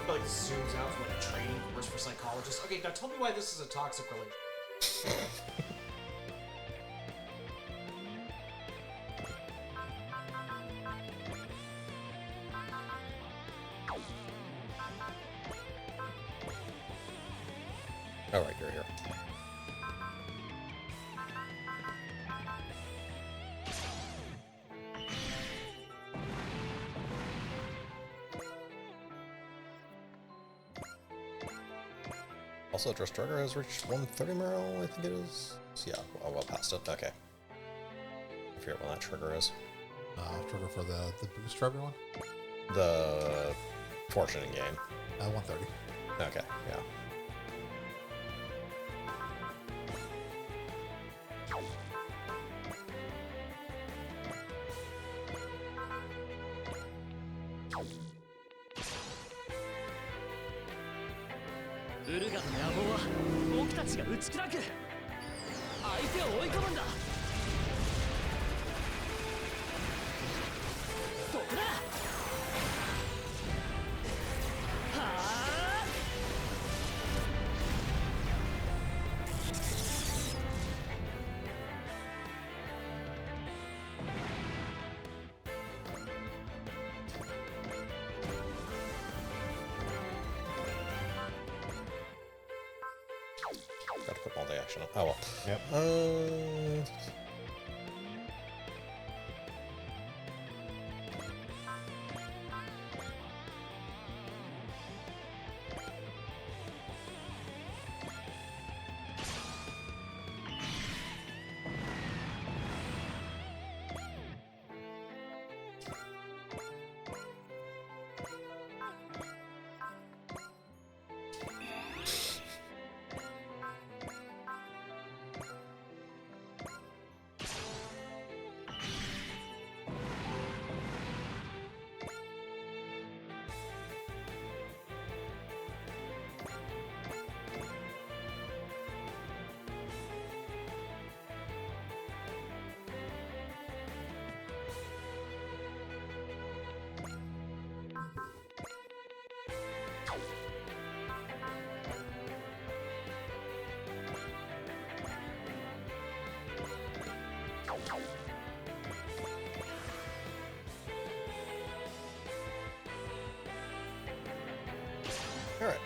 Like zooms out from like a training course for psychologists. Okay, now tell me why this is a toxic relationship. Oh, right, you're here. Also, Dressdrugger has reached 130 Merrill, I think it is. So, yeah, well past it. Okay. I forget when that trigger is. Trigger for the boost for everyone. The fortune in game. 130. Okay, yeah. Got to put all the action on. Oh well. Yep. All right.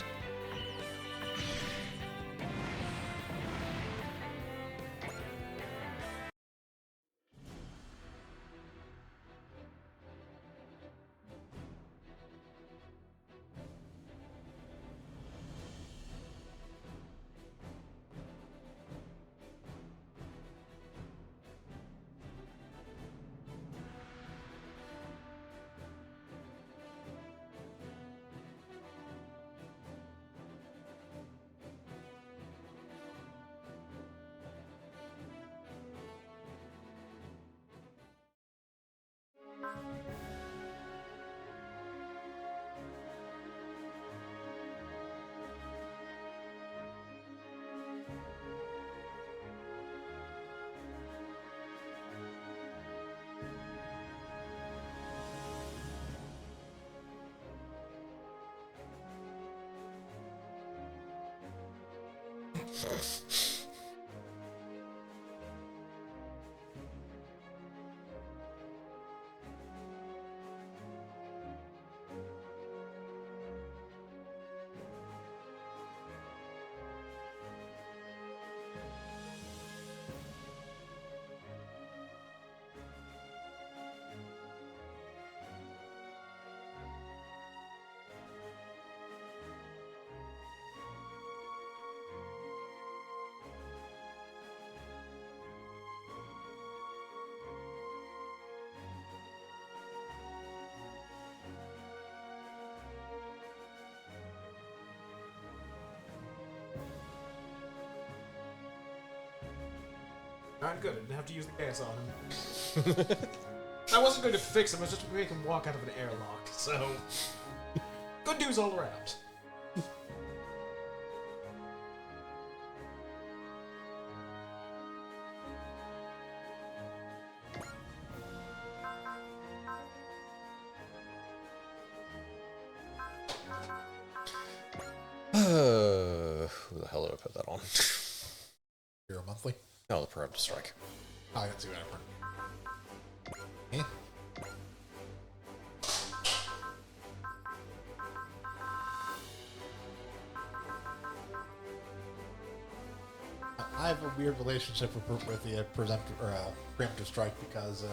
Alright, good. I didn't have to use the gas on him. I wasn't going to fix him, I was just going to make him walk out of an airlock, so. Good news all around. Who the hell did I put that on? Hero Monthly. No, the Preemptive Strike. Oh, I can see what I print. Eh? I have a weird relationship with the preemptive strike because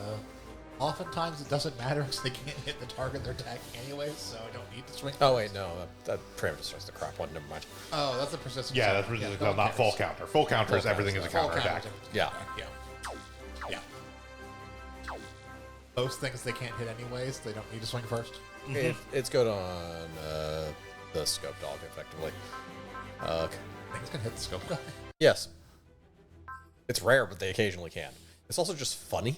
oftentimes it doesn't matter because they can't hit the target they're attacking anyways, so I don't need to swing. Oh wait, no, that Preemptive Strike's the crap one. Never mind. Oh, that's a persistent. Yeah, zone. that's resistance, no not full counters. counter. Full counter is Full everything is a counter, counter attack. Yeah. Yeah. Yeah. Those things they can't hit anyways. They don't need to swing first. It's good on the Scope Dog, effectively. Things can hit the scope guy. Yes. It's rare, but they occasionally can. It's also just funny.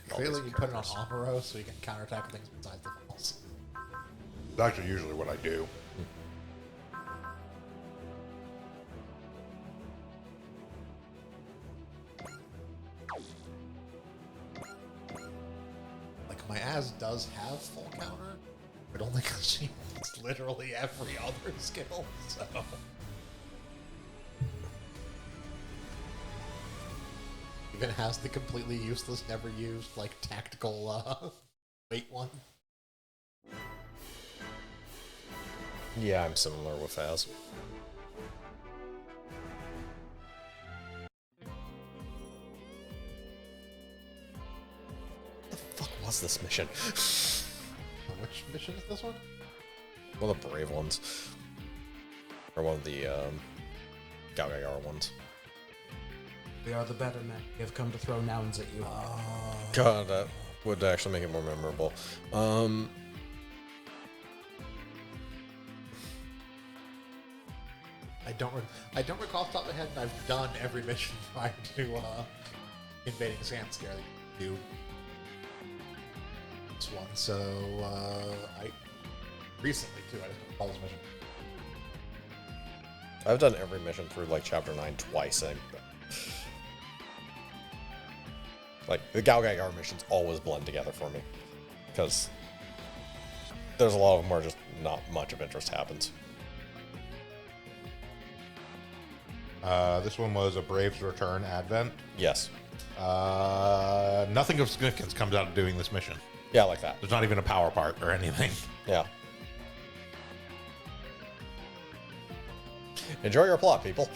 Clearly, you put it on Amuro so you can counterattack things besides the balls. It's actually usually what I do. Like, my Az does have full counter, but only because she has literally every other skill, so... Even has the completely useless, never used, like, tactical, weight one. Yeah, I'm similar with Az. What the fuck was this mission? Which mission is this one? One of the brave ones. Or one of the, Galgayar ones. We are the better men. We have come to throw nouns at you. God, that would actually make it more memorable. I don't recall off the top of my head, and I've done every mission prior to invading Sandscare that you do this one. So I recently too. I just did Paul's mission. I've done every mission through like Chapter 9 twice, and like the Galgayar missions always blend together for me because there's a lot of them where just not much of interest happens. This one was a Brave's Return Advent. Yes. Nothing of significance comes out of doing this mission. Yeah, like that. There's not even a power part or anything. Yeah. Enjoy your plot, people.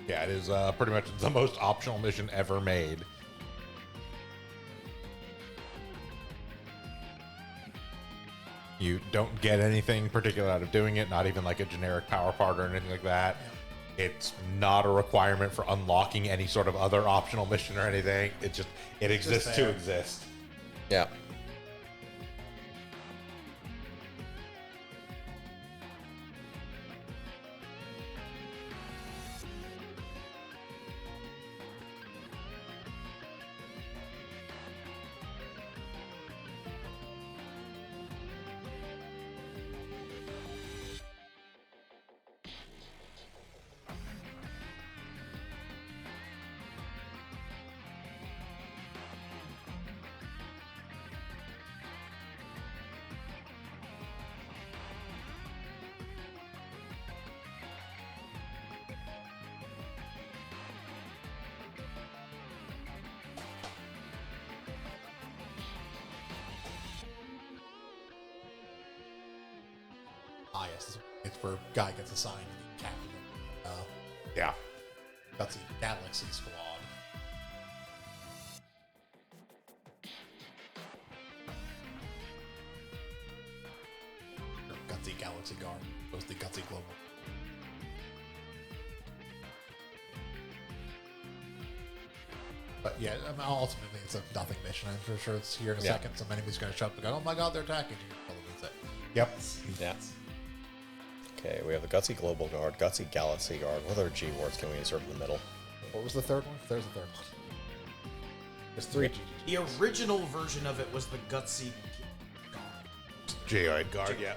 Yeah, it is pretty much the most optional mission ever made. You don't get anything particular out of doing it, not even like a generic power part or anything like that. It's not a requirement for unlocking any sort of other optional mission or anything. It exists to there. exist. Yeah. Ah, yes. It's where Guy gets assigned to the captain of Yeah. Gutsy Galaxy Squad. Or Gutsy Galaxy Guard. Goes the Gutsy Global. But yeah, I mean, ultimately it's a nothing mission. I'm for sure it's here in a Yeah. second. Some enemy's going to show up and go, oh my god, they're attacking you. Well, that's it. Yep. Yeah. Okay, we have the Gutsy Global Guard, Gutsy Galaxy Guard. What other G words can we insert in the middle? What was the third one? There's the third one. There's three GG. The original version of it was the Gutsy. Geoid Guard, yeah.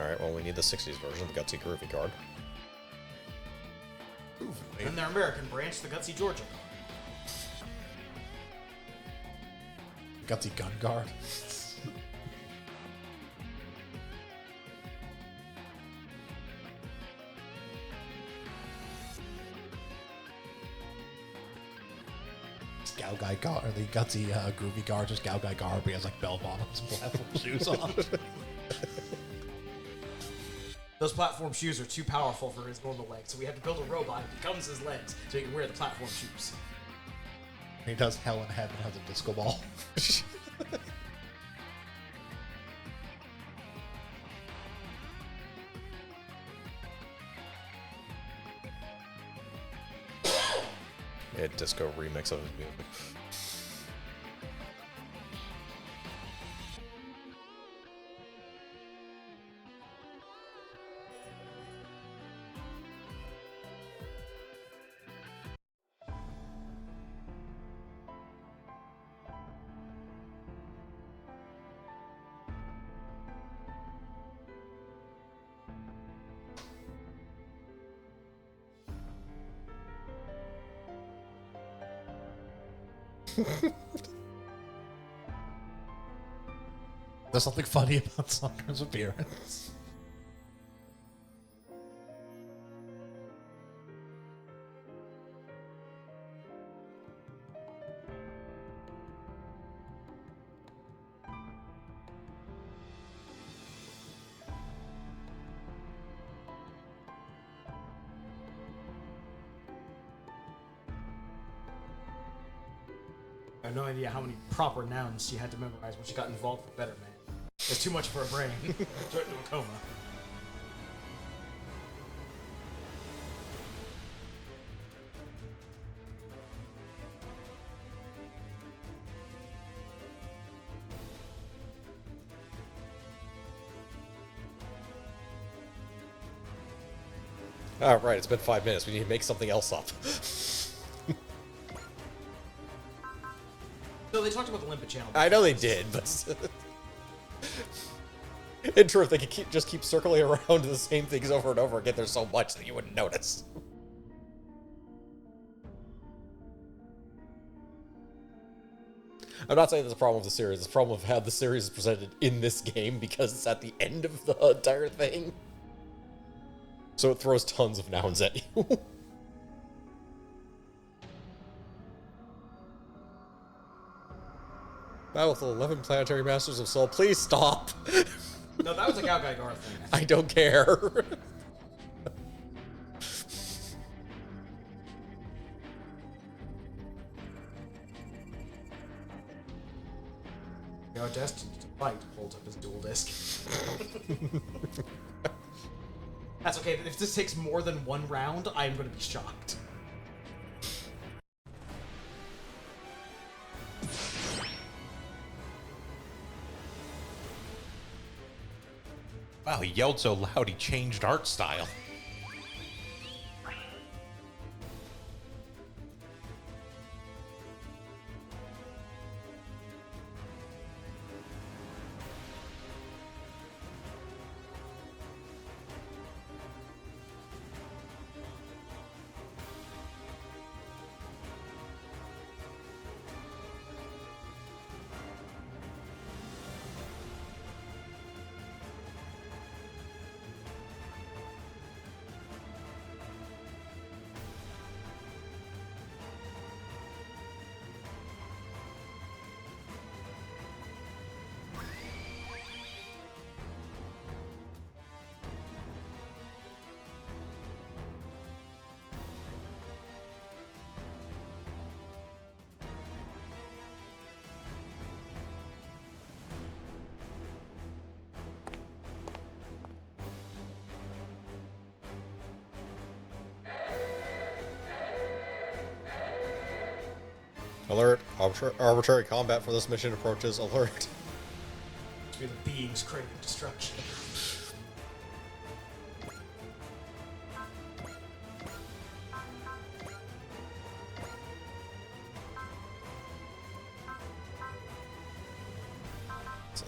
Alright, well, we need the 60s version of the Gutsy Groovy Guard. And their American branch, the Gutsy Georgia. Gutsy Gun Guard. Scout Guy Guard, or the Gutsy Groovy Guard, just Scout Guy Guard, but he has like bell bottoms and platform shoes on. Those platform shoes are too powerful for his normal legs, so we have to build a robot that becomes his legs so he can wear the platform shoes. He does Hell in Heaven, has a disco ball. A disco remix of his music. There's something funny about Sakura's appearance. I have no idea how many proper nouns she had to memorize when she got involved with Better Man. It's too much for her brain. Threw it into a coma. Oh, right, it's been 5 minutes. We need to make something else up. So they talked about the Limpet Channel. I know they did, but... In truth, they could just keep circling around the same things over and over again. There's so much that you wouldn't notice. I'm not saying there's a problem with the series. It's a problem of how the series is presented in this game because it's at the end of the entire thing. So it throws tons of nouns at you. Battle with the 11 Planetary Masters of Soul. Please stop. No, that was a Gal Gadot thing. I don't care. They are destined to fight, holds up his dual disc. That's okay, if this takes more than one round, I'm gonna be shocked. Wow, he yelled so loud he changed art style. Alert. Arbitrary combat for this mission approaches. Alert. We're the beings creating destruction. Let's see.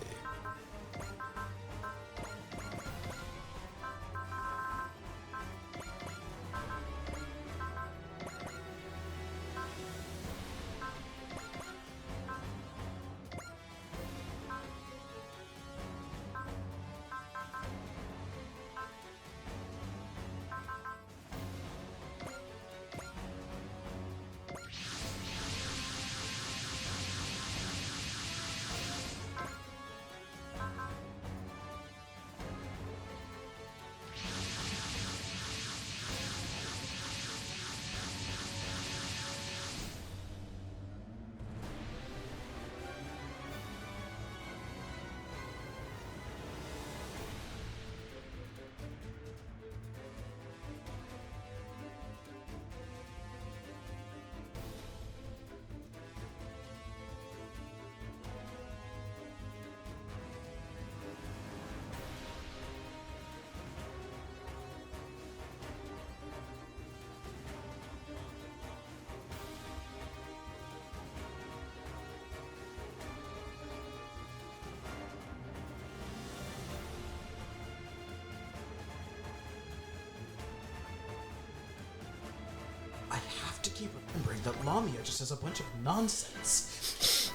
I have to keep remembering that Lamia just has a bunch of nonsense.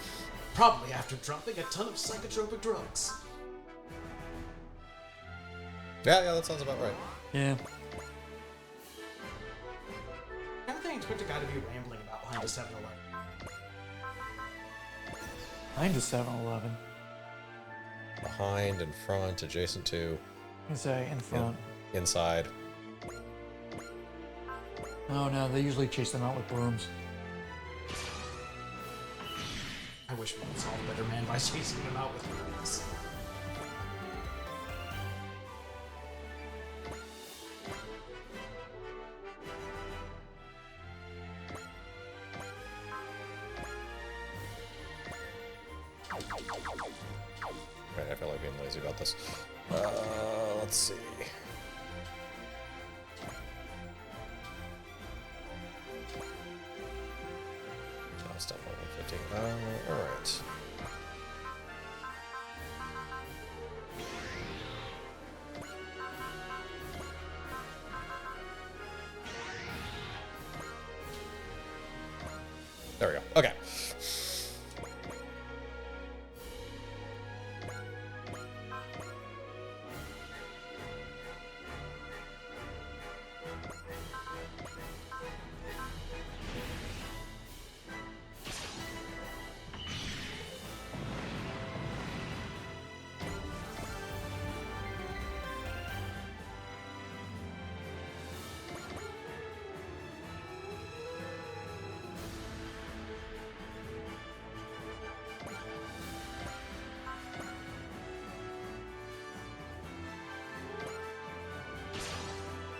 Probably after dropping a ton of psychotropic drugs. Yeah, that sounds about right. Yeah. Kind of thing I expect a guy to be rambling about behind a 7-Eleven. Behind a 7-Eleven. Behind, in front, adjacent to, I can say in front. inside. Oh no, they usually chase them out with brooms. wish we could solve Better Man by chasing them out with rings. Right, I feel like being lazy about this. Let's see. That's definitely 150. Alright. There we go. Okay.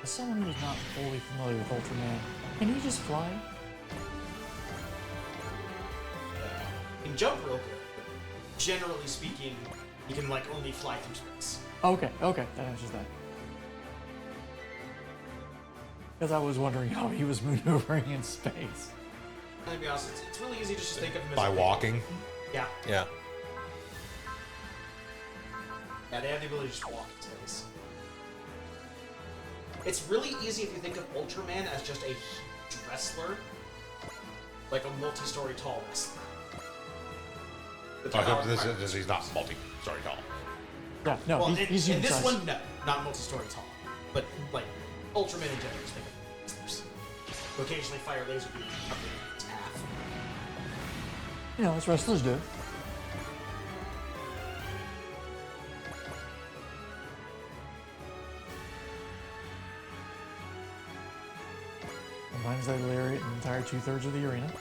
As someone who's not fully familiar with Ultraman, can he just fly? He can jump real good. Generally speaking, he can like only fly through space. Okay, okay, that answers that. Because I was wondering how he was maneuvering in space. To be honest, it's really easy to just think of him as By a walking. Yeah, Yeah. yeah, they have the ability to just walk in space. It's really easy if you think of Ultraman as just a huge wrestler, like a multi-story tall wrestler. He's not multi-story tall. Yeah, no, Well, he's in human this size. one, no, not multi-story tall, but like Ultraman in general, just think of wrestlers. Who occasionally fire laser beams up in its path. You know, as wrestlers do. Sometimes they lariat an entire 2/3 of the arena.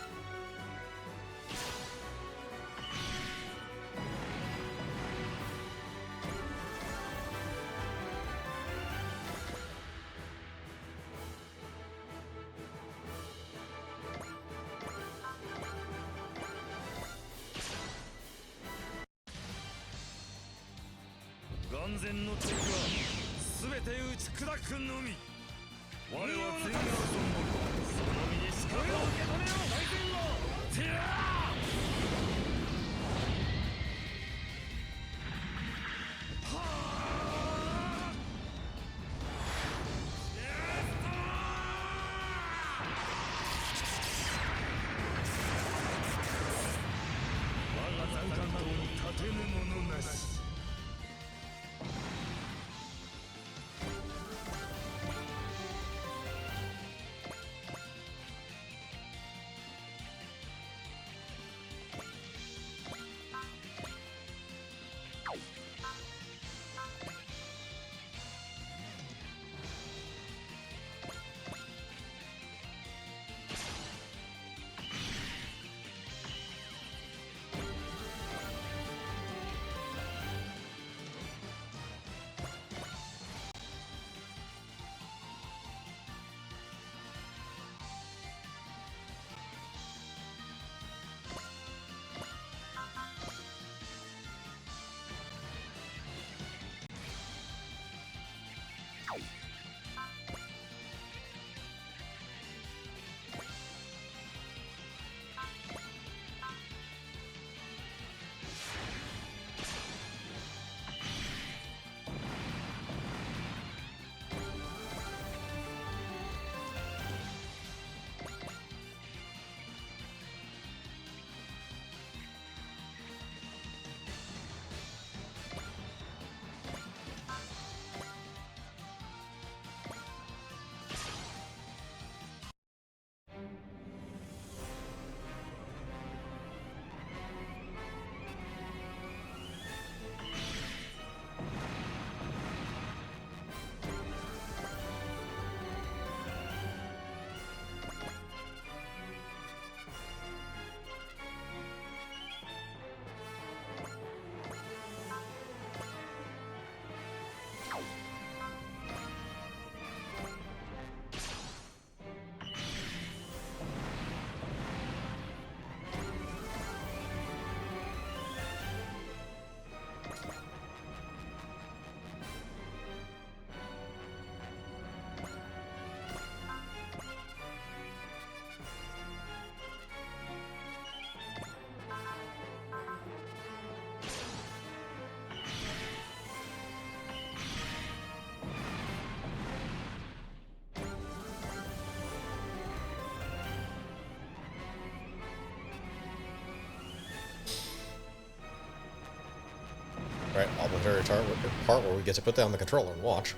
Right, momentary part where we get to put down the controller and watch.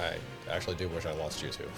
I actually do wish I lost you too.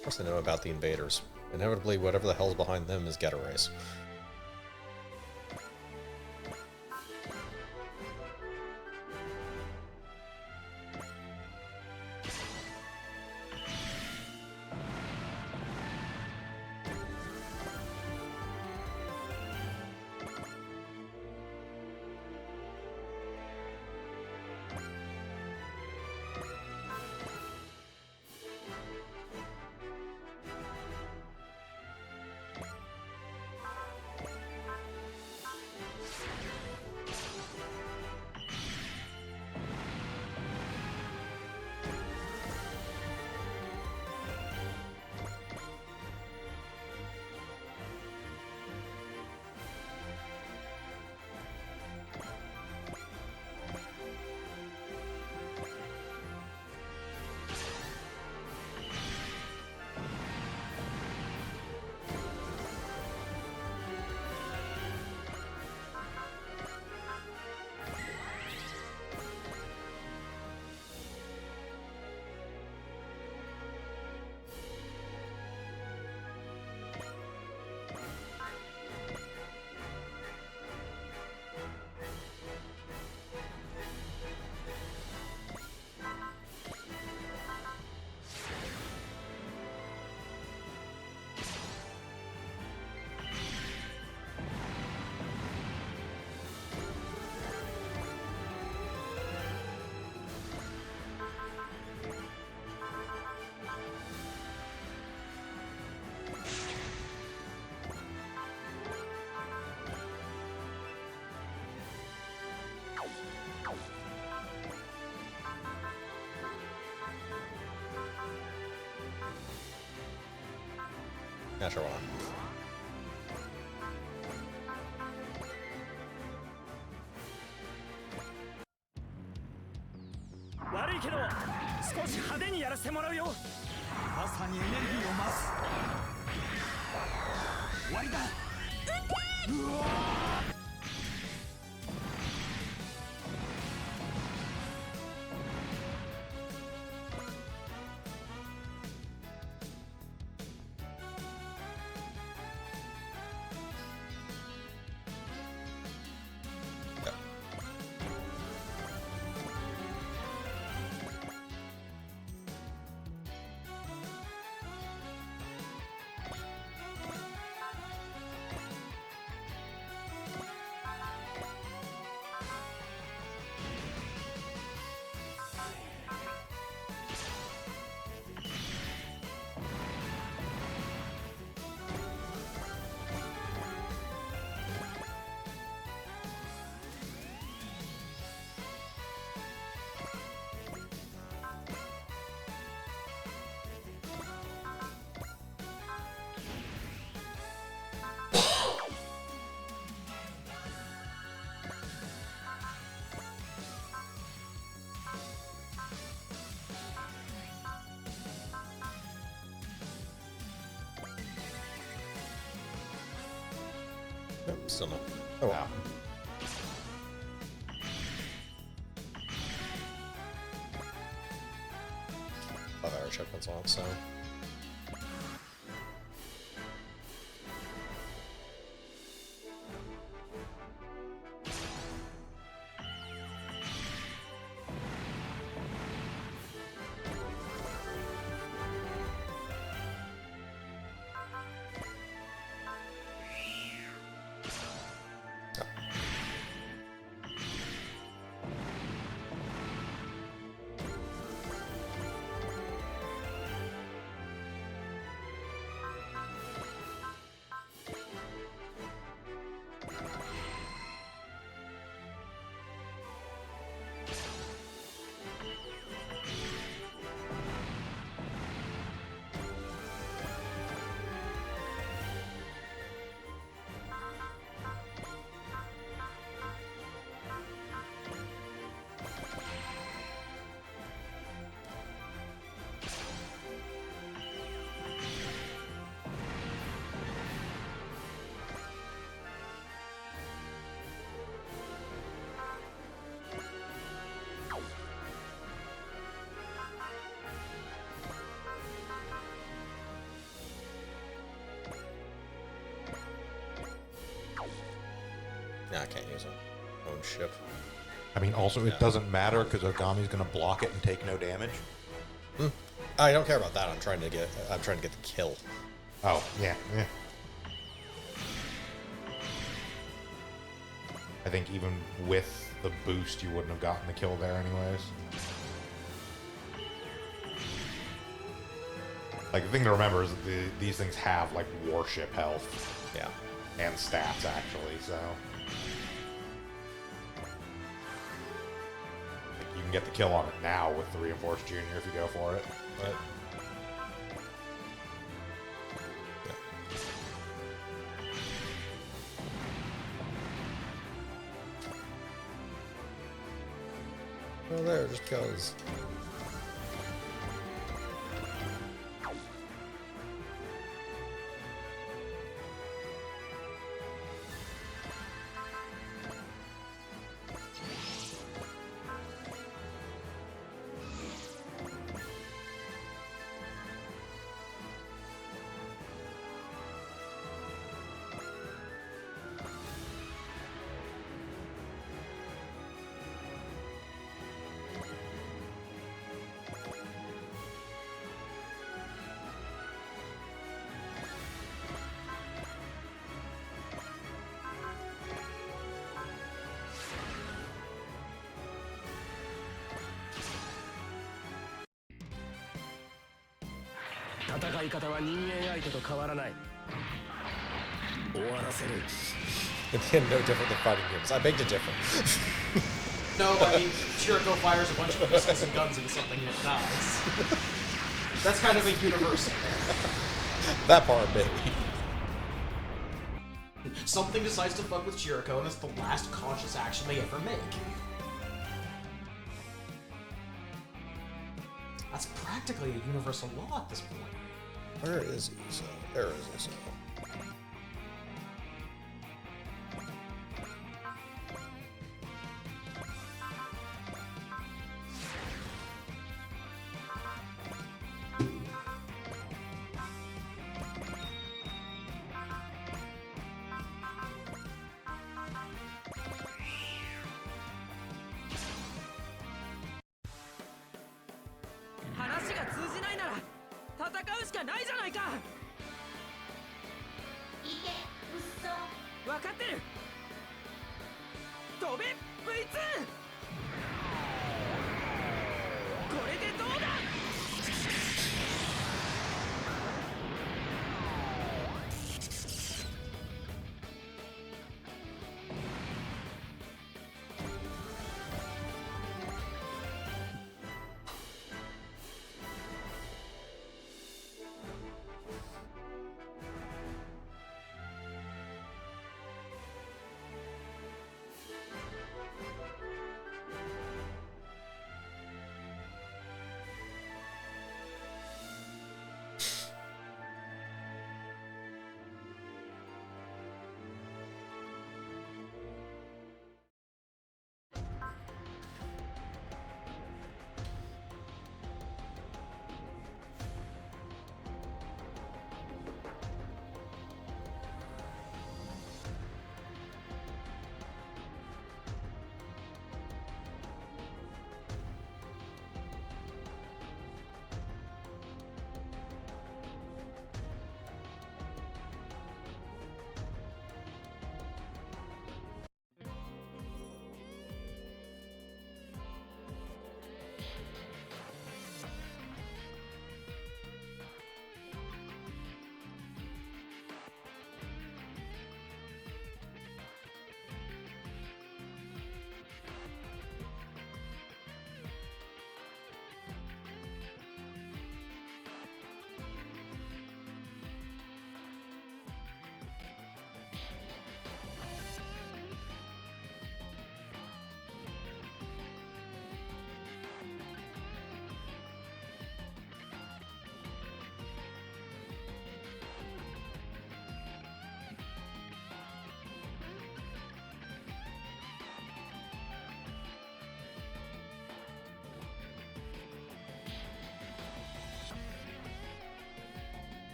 Of course I know about the invaders. Inevitably, whatever the hell's behind them is Geta Race. Yeah, sure, why not? 悪いけど少し派手にやらせてもらうよ。まさにエネルギーを増す。終わりだ。うわー I Still not. Oh wow. I've already checked off, so. Yeah, I can't use my own ship. I mean, also, it doesn't matter because Ogami's going to block it and take no damage. I don't care about that. I'm trying to get the kill. Oh, yeah. I think even with the boost, you wouldn't have gotten the kill there anyways. Like, the thing to remember is that these things have, like, warship health. Yeah. And stats, actually, so... Like, you can get the kill on it now with the Reinforced Junior if you go for it. But... Well, there, just because.戦い方は人間相手と変わらない。終わらせる。 It's no different than fighting humans. I beg to differ. No, I mean, Chiriko fires a bunch of missiles and guns into something and it dies. That's kind of a universal. That part, maybe. Something decides to fuck with Chiriko, and it's the last conscious action they ever make. That's practically a universal law at this point. Where is Uso? There is Uso.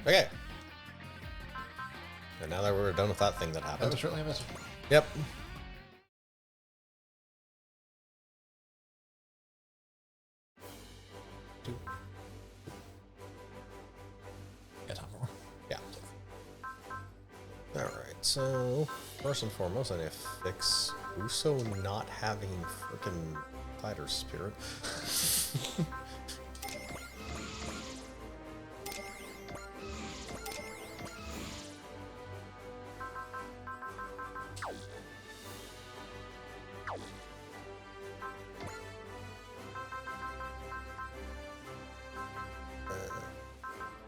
Okay. And now that we're done with that thing that That happened. was certainly a message. Yep. Yeah, time for more. Yeah. Alright, so first and foremost, I need to fix Uso not having freaking fighter spirit.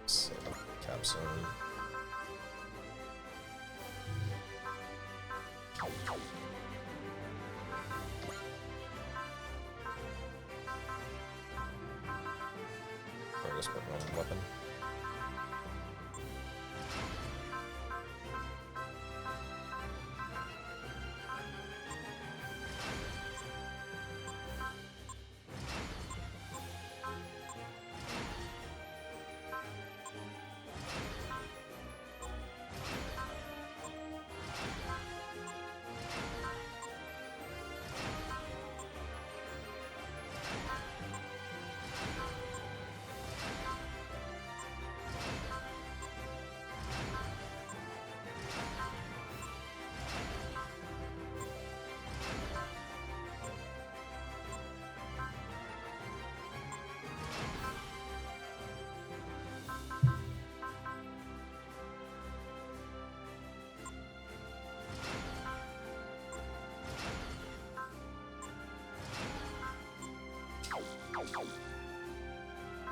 So, Capstone. Or just put one weapon.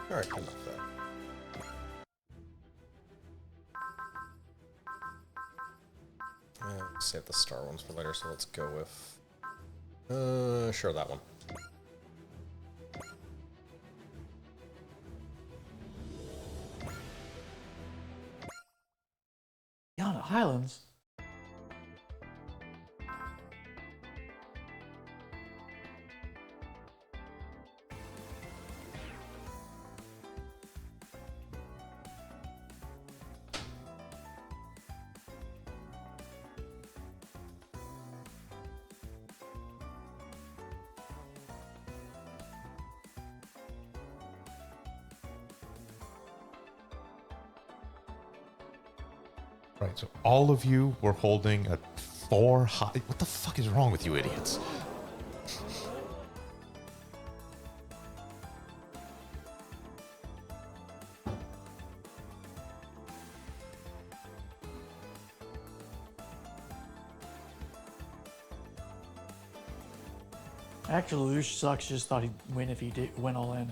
Alright, enough of that. Save the star ones for later, so let's go with... sure, that one. Yana Highlands. Right, so all of you were holding a 4 high. What the fuck is wrong with you idiots? Actually, Lucius Sucks just thought he'd win if he went all in.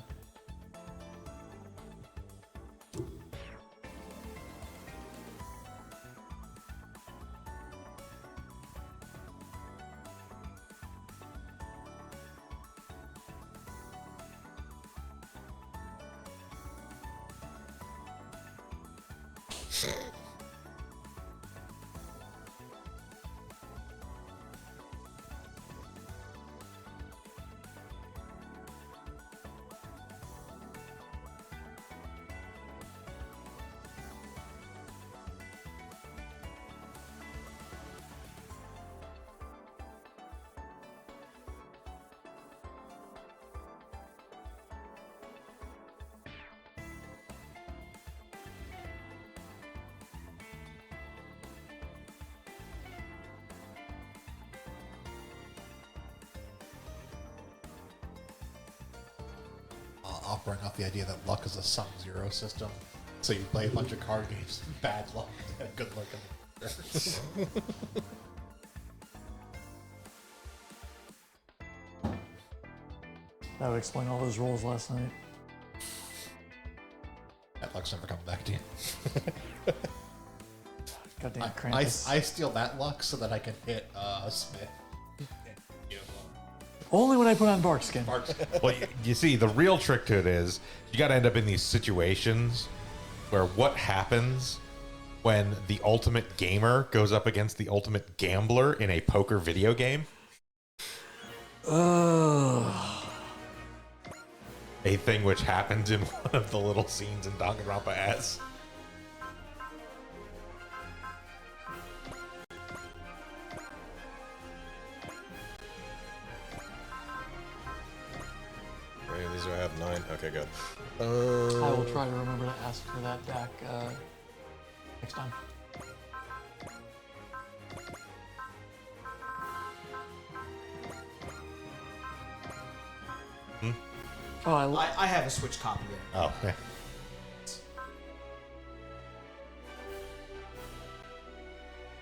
I'll bring up the idea that luck is a sum zero system. So you play a bunch of card games, bad luck, and good luck in the That would explain all those rolls last night. That luck's never coming back to you. Goddamn Krampus. I steal that luck so that I can hit Smith. Only when I put on Barkskin. Well, you see, the real trick to it is you got to end up in these situations where what happens when the ultimate gamer goes up against the ultimate gambler in a poker video game? A thing which happens in one of the little scenes in Danganronpa S. 9. Okay, good. I will try to remember to ask for that back next time. Oh, I have a Switch copy of it. Oh, yeah.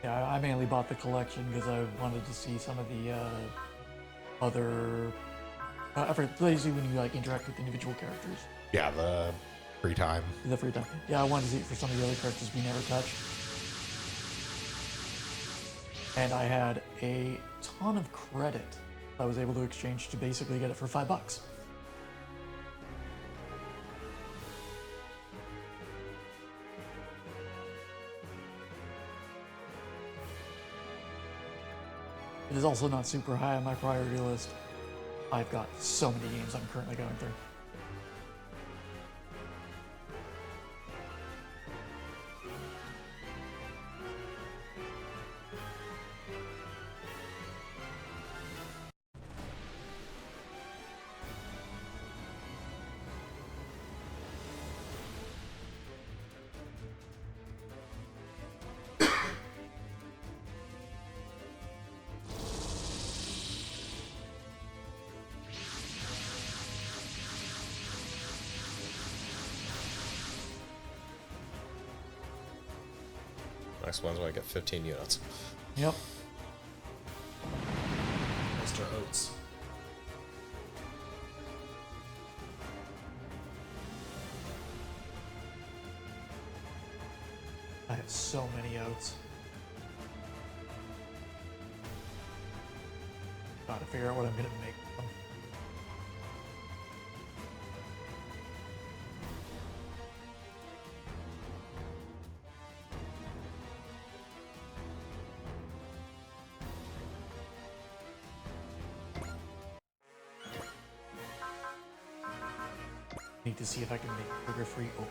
Yeah, I mainly bought the collection because I wanted to see some of the other. Basically, when you like interact with individual characters, Yeah, the free time. the free time. Yeah, I wanted to see it for some of the other characters we never touched. And I had a ton of credit I was able to exchange to basically get it for $5. It is also not super high on my priority list. I've got so many games I'm currently going through. Next one's when I get 15 units. Yep. Mr. Oats. I have so many oats. Gotta figure out what I'm gonna make with them. Need to see if I can make sugar-free oatmeal.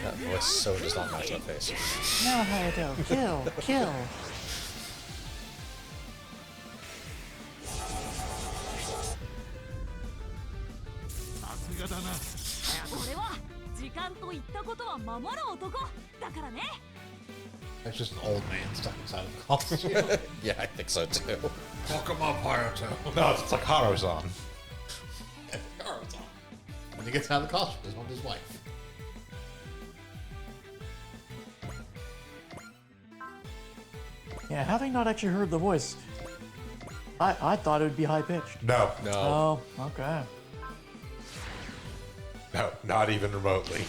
That voice so does not match that face. No, Hayato, kill, kill. That's just an old man stuck inside of the costume. Yeah, I think so too. Fuck him up, Hayato. No, it's like Haru's-san. When he gets out of the costume, he's with his wife. Yeah, having not actually heard the voice, I thought it would be high pitched. No, No. Oh, okay. no, not even remotely.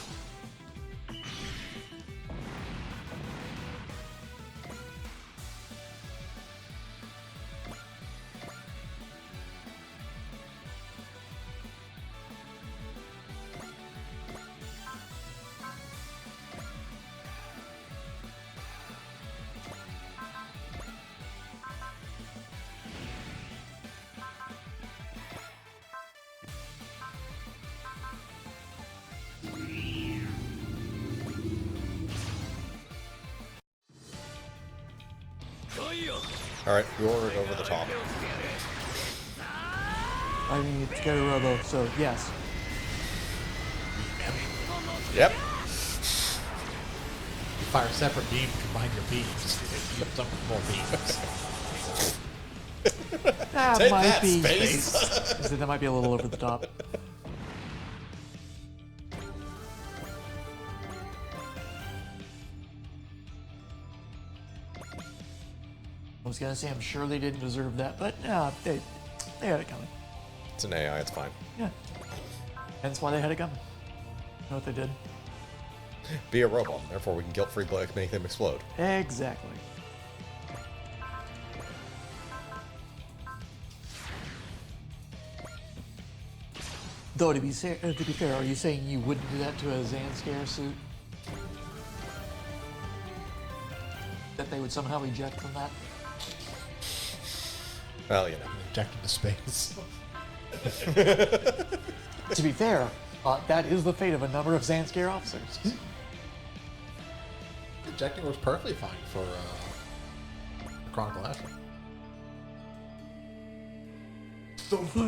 Alright, you ordered over the top. I mean, it's Getter Robo, so yes. Yep. You fire separate beams, combine your beams. You have some more beams. That Take might that, be. space. I said that might be a little over the top. I was gonna say I'm sure they didn't deserve that, but they had it coming. It's an AI, it's fine. Yeah. Hence why they had it coming. Know what they did? Be a robot, therefore we can guilt-free make them explode. Exactly. Though to be fair, are you saying you wouldn't do that to a Zanscare suit? That they would somehow eject from that? Well, you know. Eject into space. To be fair, that is the fate of a number of Zanscare officers. Ejecting works perfectly fine for Chronicle Asher.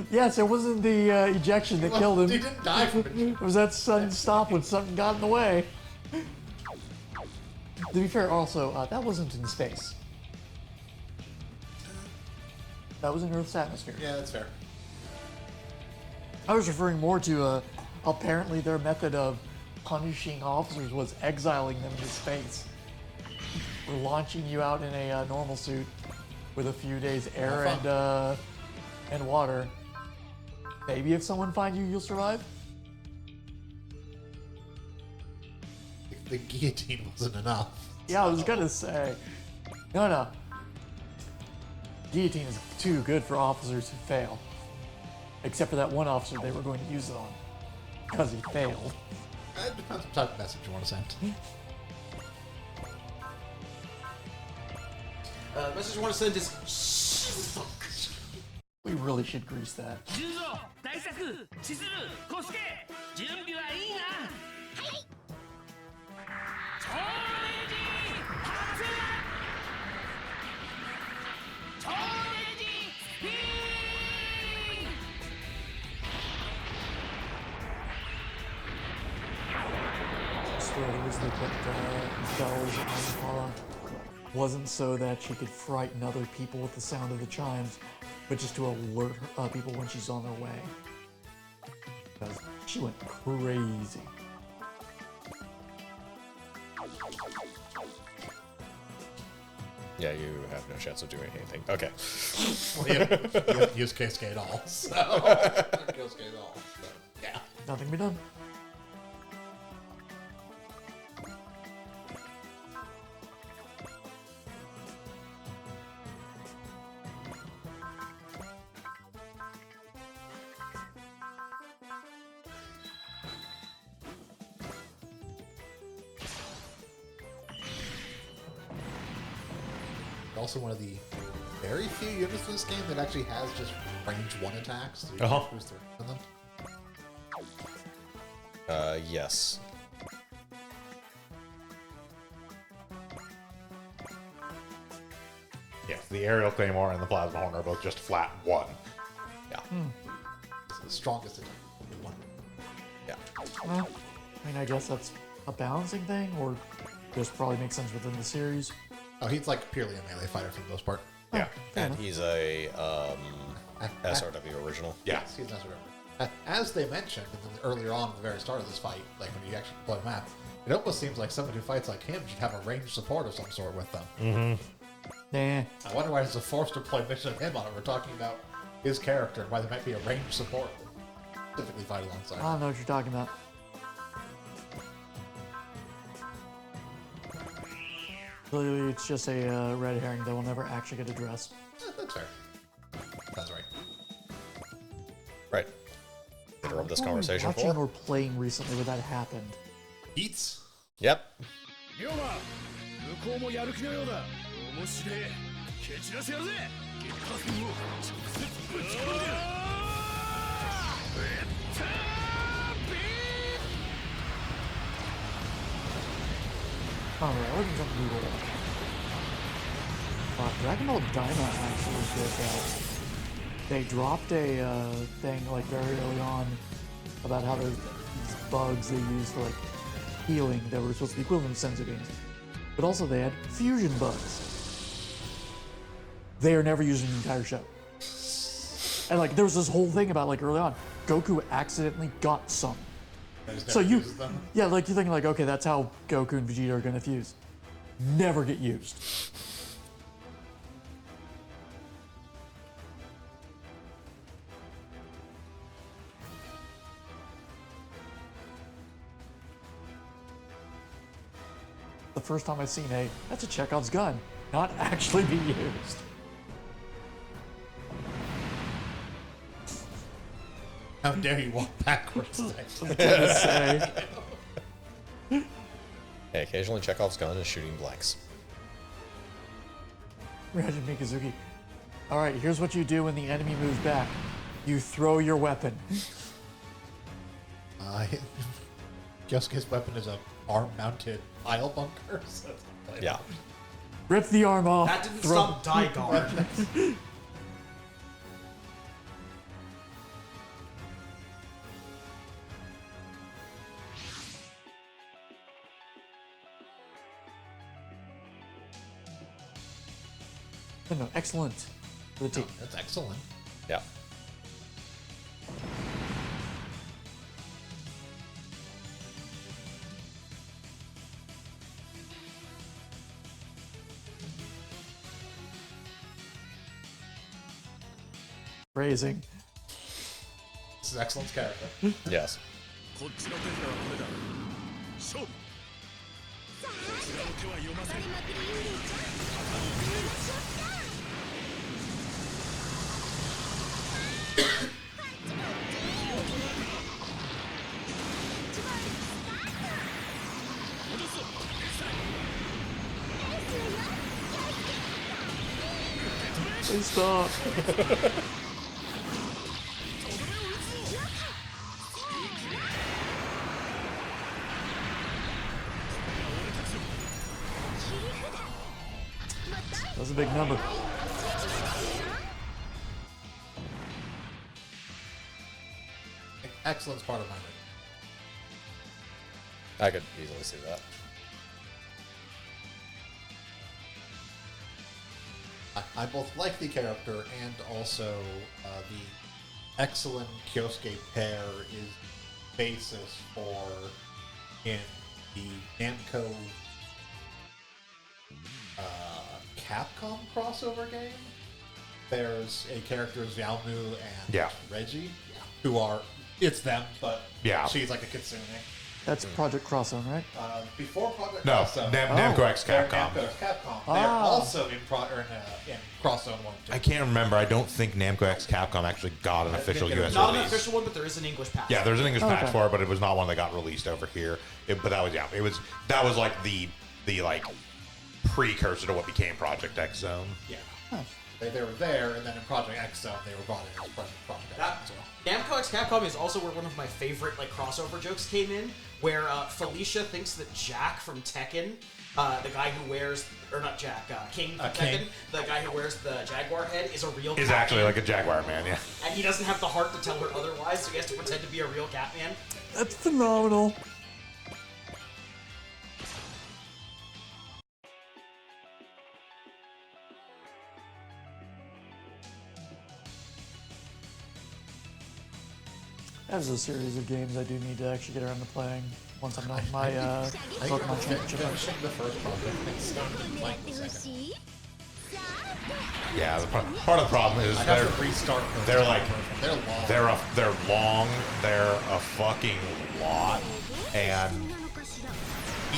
Yes, it wasn't the ejection that killed him. He didn't die from it. It was that sudden stop when something got in the way. To be fair, also, that wasn't in space. That was in Earth's atmosphere. Yeah, that's fair. I was referring more to apparently their method of punishing officers was exiling them into space. Or launching you out in a normal suit with a few days air and water. Maybe if someone finds you, you'll survive. The guillotine wasn't enough. Yeah, I was gonna say. No. Guillotine is too good for officers who fail. Except for that one officer they were going to use it on. Because he failed. It depends what type of message you want to send. Message I want to send is fuck. We really should grease that. 重蔵大作千鶴小助準備はいいなはい超レジ発売超レジスピン I swear the reason they put bells at Impala wasn't so that she could frighten other people with the sound of the chimes, but just to alert people when she's on their way. Because she went crazy. Yeah, you have no chance of doing anything. Okay. Well, you don't use Keisuke at all. So. Keisuke at all. So, yeah. Nothing be done. Also, one of the very few units in this game that actually has just range 1 attacks. So you Uh-huh. can cruise through them. Yes. Yes, the aerial claymore and the plasma horn are both just flat 1. Yeah. It's the strongest attack. One. Yeah. Well, I mean, I guess that's a balancing thing, or just probably makes sense within the series. Oh, he's like purely a melee fighter for the most part. Yeah. Fair And enough. he's a SRW original. Yeah. He's not sure. As they mentioned earlier on at the very start of this fight, like when you actually play the map, it almost seems like somebody who fights like him should have a ranged support of some sort with them. Nah. I wonder why there's a forced deploy mission of him on it. We're talking about his character and why there might be a ranged support specifically fight alongside. I don't know what you're talking about. Clearly, it's just a red herring that will never actually get addressed. That's fair. That's right. Right. Interrupt this What were we conversation watching for? or playing recently where that happened? Eats. Yep. 龍馬向こうもやる気のようだ面白い蹴散らせやるぜゲッター戦を直接ぶち込んでやるAlright, I wasn't gonna Google that. Dragon Ball Daima actually did that. They dropped a thing like very early on about how there's these bugs they use for like healing that were supposed to be equivalent to senzu beans. But also they had fusion bugs. They are never used in the entire show. And like there was this whole thing about like early on, Goku accidentally got some. So you, yeah, like you're thinking like, okay, that's how Goku and Vegeta are gonna fuse. Never get used. the first time I've seen that's a Chekhov's gun not actually be used. How dare you walk backwards? Gonna say. Hey, occasionally Chekhov's gun is shooting blanks. Imagine Mikazuki. All right, here's what you do when the enemy moves back. You throw your weapon. Yosuke's weapon is a arm-mounted pile bunker. So it's not Yeah. Rip the arm off. That didn't throw- stop Daigon. No, excellent. For the team. That's excellent. Yeah. Phrasing. This is excellent character. Yes. こっちの手札はこれだ勝負こちらの手は読ません Please stop. That's a big number. Excellent's part of my rating. I could easily see that. I both like the character and also the excellent Kyosuke pair is basis for in the Namco Capcom crossover game. There's a character Xiaomu and Yeah. Reggie, who are it's them, but Yeah. she's like a Kitsune. That's Project Crossover, right? Before Project No, Crossover, Namco X they're Capcom. Namco X Capcom. They're also in Crosszone 1 too. I can't remember. I don't think Namco X Capcom actually got an official they're US Not an release. official one, but there is an English patch. Yeah, there's an English patch Okay. for it, but it was not one that got released over here. But that was that was like the like precursor to what became Project X Zone. Yeah. They were there, and then in Project X Zone, they were brought in as Project X That, Zone. Namco X Capcom is also where one of my favorite like crossover jokes came in, where Felicia thinks that Jack from Tekken, the guy who wears, or not Jack, King from Tekken, King. the guy who wears the Jaguar head is a real Is Catman. actually like a Jaguar man, yeah. And he doesn't have the heart to tell her otherwise, so he has to pretend to be a real Catman. That's phenomenal. As a series of games I do need to actually get around to playing once I'm done with my Pokemon Championship. Finishing the first Project X Zone and playing the second. Yeah, part of the problem is I have to restart. they're like they're long. they're long, they're a fucking lot, and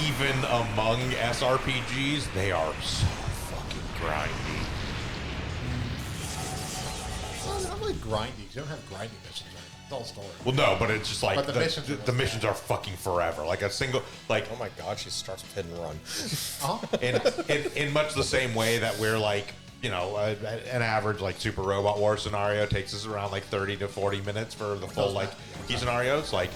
even among SRPGs, they are so fucking grindy. Well, not really grindy. You don't have grinding missions. Right? It's all story. Well, no, but it's just like But the missions are the missions are fucking forever. Like a single, like Oh my god, she starts with hit and run. in much the same way that we're like, you know, an average like Super Robot War scenario takes us around like 30 to 40 minutes for the full like key scenarios. Like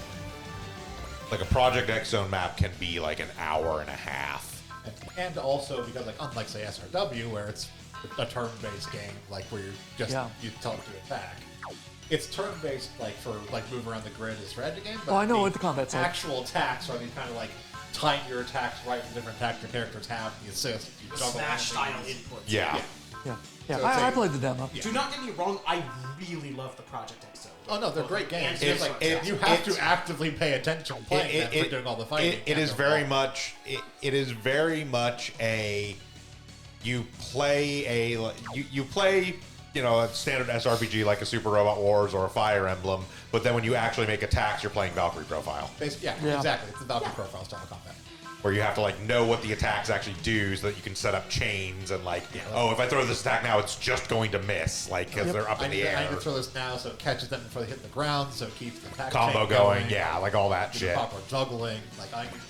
a Project X Zone map can be like an hour and a half. And also because, like, unlike say SRW, where it's a turn-based game, like where you tell it to attack. It's turn-based, like for like move around the grid as strategy game. But Oh, I know what the combat's like. actual attacks are these kind of like time your attacks right to different attacks your characters have. The assist, you The juggle Smash style enemies. inputs. Yeah. Yeah, yeah. So it's I a- played the demo. Do not get me wrong, I really love the Project X Zone. Oh no, they're great games. And It's like it- you have it's- to actively pay attention playing them for doing all the fighting. It is very much. It is very much a. You play you play, you know, a standard SRPG like a Super Robot Wars or a Fire Emblem, but then when you actually make attacks, you're playing Valkyrie Profile. Yeah, Yeah. exactly. It's the Valkyrie profile style of combat. where you have to like know what the attacks actually do so that you can set up chains and like, oh, if I throw this attack now, it's just going to miss, like because they're up in the I air. need to throw this now so it catches them before they hit the ground, so it keeps the attack Combo chain going, yeah, like all that do shit. Proper juggling,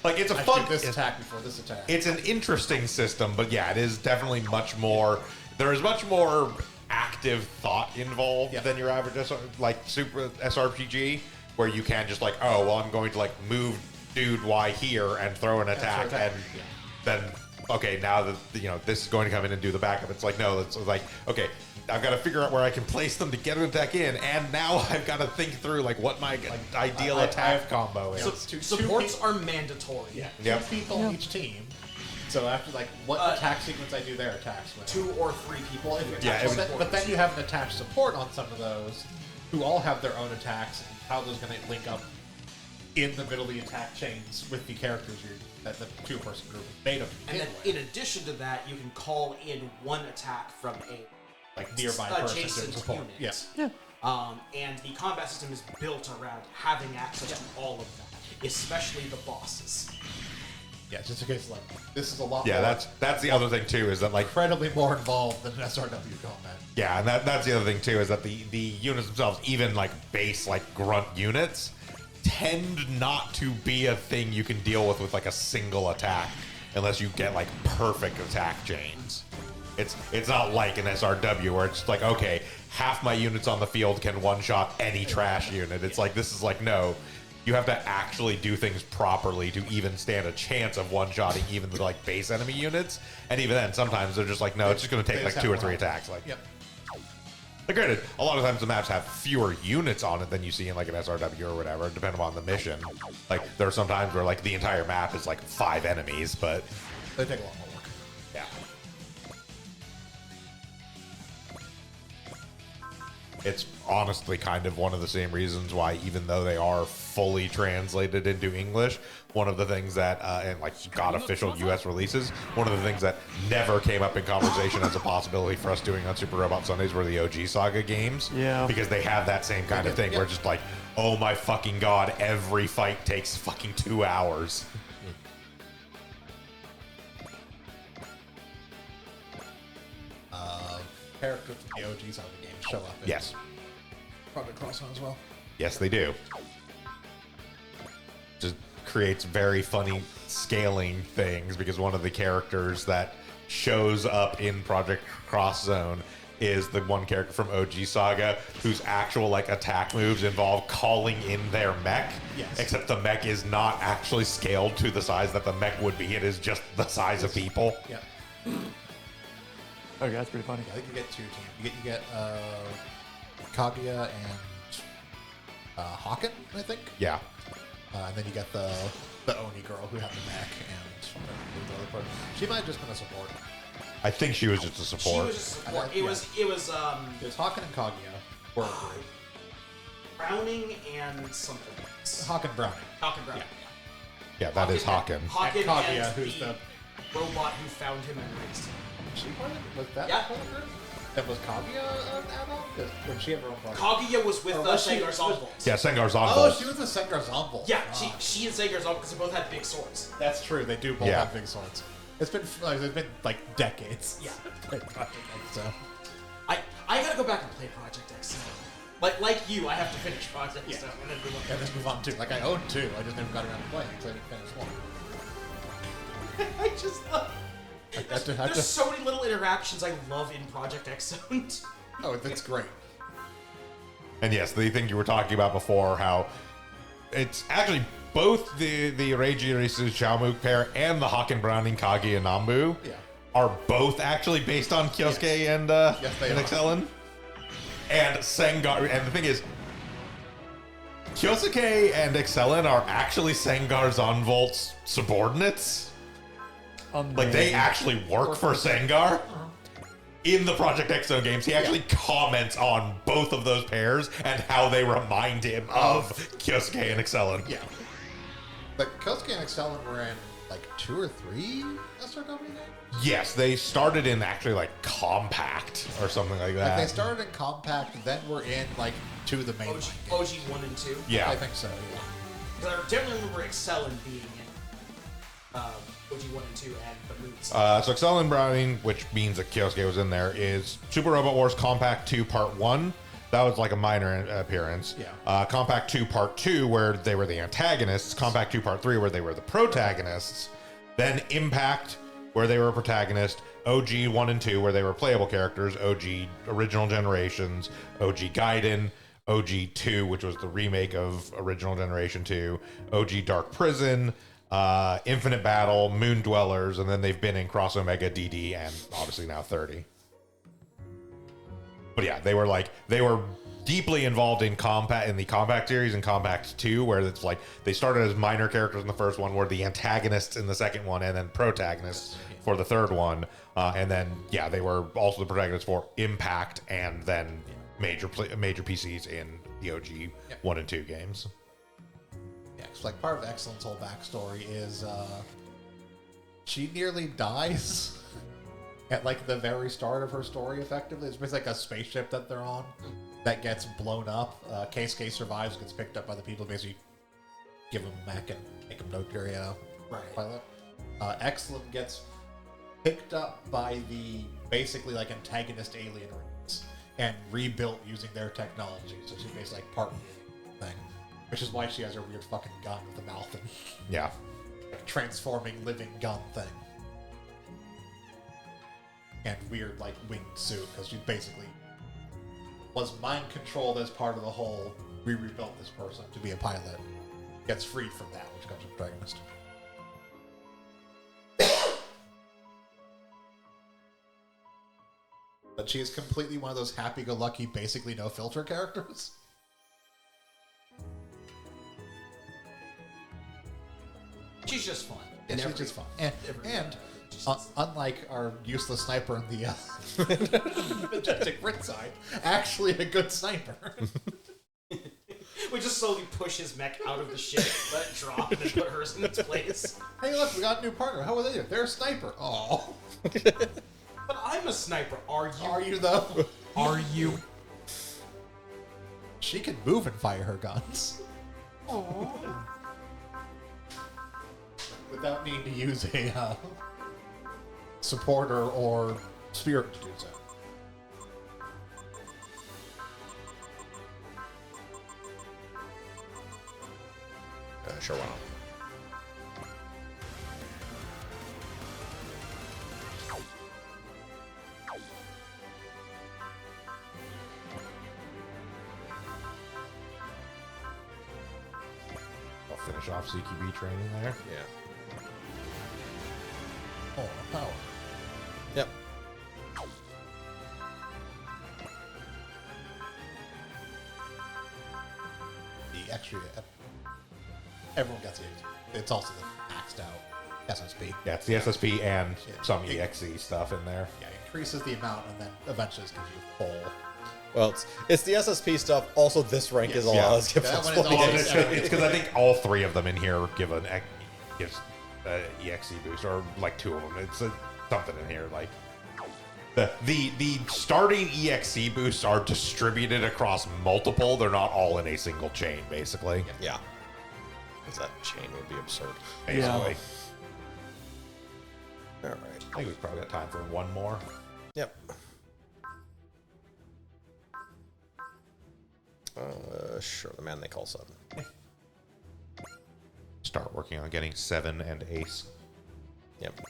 Like, it's a I fun- shoot this it's- attack before this attack. It's an interesting system, but yeah, it is definitely much more. There is much more active thought involved than your average super SRPG, where you can just like, oh, well, I'm going to like move dude Y here and throw an attack, attack. and then okay, now that this is going to come in and do the backup. It's like no, it's like okay, I've got to figure out where I can place them to get an attack in, and now I've got to think through like what my ideal attack combo is. Supports are mandatory. Yeah, Yep. 2 people on each team. So after like what attack sequence I do their attacks with. 2 or 3 people. Well, but then you have an attached support on some of those, who all have their own attacks, and how those going to link up in the middle of the attack chains with the characters that the 2-person group is made of. to And then, begin in with. addition to that, you can call in one attack from a Like nearby person to adjacent support. unit. Yes. And the combat system is built around having access to all of that, especially the bosses. Yeah, just in case like this is a lot. Yeah, more, that's the other thing too, is that like incredibly more involved than an SRW combat. yeah, and that's the other thing too, is that the units themselves, even like base like grunt units, tend not to be a thing you can deal with like a single attack unless you get like perfect attack chains. It's not like an SRW where it's like, okay, half my units on the field can one-shot any trash unit. It's like, this is like, no, you have to actually do things properly to even stand a chance of one-shotting even the like base enemy units. And even then, sometimes they're just like, no, it's just going to take They like just 2 or have 3 one. attacks. Like, Yep. But granted, a lot of times the maps have fewer units on it than you see in like an SRW or whatever, depending on the mission. Like, there are some times where like the entire map is like 5 enemies, but They take a lot more work. yeah. It's honestly kind of one of the same reasons why, even though they are fully translated into English, one of the things that, and like got official US releases, one of the things that never came up in conversation as a possibility for us doing on Super Robot Sundays were the OG Saga games. Yeah. Because they have that same kind of thing where it's just like, oh my fucking god, every fight takes fucking 2 hours. Characters from the OG Saga games show up in Yes. Project Crosszone as well. Yes, they do. Just creates very funny scaling things because one of the characters that shows up in Project Cross Zone is the one character from OG Saga whose actual like attack moves involve calling in their mech. Yes. Except the mech is not actually scaled to the size that the mech would be. It is just the size of people. Yeah. Okay, that's pretty funny. I think you get 2 teams. You get Kaguya and Hawken, I think. Yeah. And then you get the Oni girl who had the mech and the other person. She might have just been a support. I think she was just a She support. was just support. Yeah. It was It was Hawken and Kaguya. Were Browning and something else. Hawken Browning. Hawken Browning. Yeah, that is Hawken. Hawken And Kaguya, and who's the robot who found him and raised him. she part of was that Yeah. part of the group? And was Kaguya an add-on? When she had her own project. Kaguya was with Or was she- Sengar was- Zonbolt. Yeah, Sengar's on Oh, Bolt. she was the Sengar Zombol. Yeah, she and Sengar Zonbolt because they both had big swords. That's true. They do both Yeah. have big swords. It's been like decades. Yeah. So I gotta go back and play Project X. Like you, I have to finish Project X and then move on. and then move on too. Like I own 2. I just never got around to playing because I didn't finish 1. I just love. I There's so many little interactions I love in Project X Zone. Oh, that's great. And yes, the thing you were talking about before, how it's actually both the Reiji Risu Xiaomuk pair and the Hawken Browning Kaguya Nambu Yeah. are both actually based on Kyosuke Yes. and they and are. Excellent. And Sengar, and the thing is, Kyosuke and Excellent are actually Sengar Zonvolt's subordinates. Like they actually work for Sengar. In the Project X Zone games, he actually comments on both of those pairs and how they remind him of Kyosuke and Excellent. Yeah. But Kosuke and Excellent were in like 2 or 3 SRW games? Yes, they started in actually like Compact or something like that. Like they started in Compact, then were in like 2 of the main OG, line OG 1 and 2. Yeah. I think so, yeah. Because I definitely remember Excellent being in. OG1 and 2 and the moods. So Excel Browning, which means that Kyosuke was in there, is Super Robot Wars Compact 2 Part 1. That was like a minor appearance. Yeah. Compact 2 Part 2, where they were the antagonists. Compact 2 Part 3, where they were the protagonists. Then Impact, where they were a protagonist. OG 1 and 2, where they were playable characters. OG Original Generations. OG Gaiden. OG 2, which was the remake of Original Generation 2. OG Dark Prison. Infinite Battle, Moon Dwellers, and then they've been in Cross Omega DD and obviously now 30. But yeah, they were deeply involved in the Compact series and Compact 2, where it's like they started as minor characters in the first one, were the antagonists in the second one, and then protagonists for the third one. And then yeah, they were also the protagonists for Impact and then major PCs in the OG 1 and 2 games. Yeah, 'cause like part of Excellent's whole backstory is she nearly dies at like the very start of her story. Effectively, it's basically like a spaceship that they're on that gets blown up. Keisuke survives, gets picked up by the people, basically give him a mech and make him no pilot. Excellent gets picked up by the basically like antagonist alien race and rebuilt using their technology. So she's basically like part thing. Which is why she has her weird fucking gun with a mouth and Yeah. like, transforming living gun thing. And weird like winged suit, because she basically was mind controlled as part of the whole, we rebuilt this person to be a pilot. Gets freed from that, which comes with protagonist. But she is completely one of those happy-go-lucky, basically no filter characters. She's just fun. Yeah, she's just fun. And unlike our useless sniper in the Majestic Rit side, actually a good sniper. We just slowly push his mech out of the ship, let it drop, and then put hers in its place. Hey, look, we got a new partner. How are they doing? They're a sniper. Oh. But I'm a sniper. Are you? Are you, though? Are you? She can move and fire her guns. Without needing to use a supporter or spirit to do so. Sure, why not? I'll finish off CQB training there. Yeah. Oh, power. Yep. The extra. Everyone gets it. It's also the maxed out SSP. Yeah, it's the SSP and some EXE stuff in there. Yeah, it increases the amount and then eventually just gives you full. Well, it's the SSP stuff. Also, this rank is allowed to give That us one is full also- games. It's because I think all three of them in here gives EXE boost, or like two of them. It's something in here like the starting EXE boosts are distributed across multiple. They're not all in a single chain, basically. Yeah. Because that chain would be absurd. Basically. All right. I think we've probably got time for one more. Yep. Sure. The man they call Seven. Start working on getting 7 and Ace. Yep.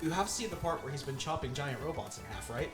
You have seen the part where he's been chopping giant robots in half, right?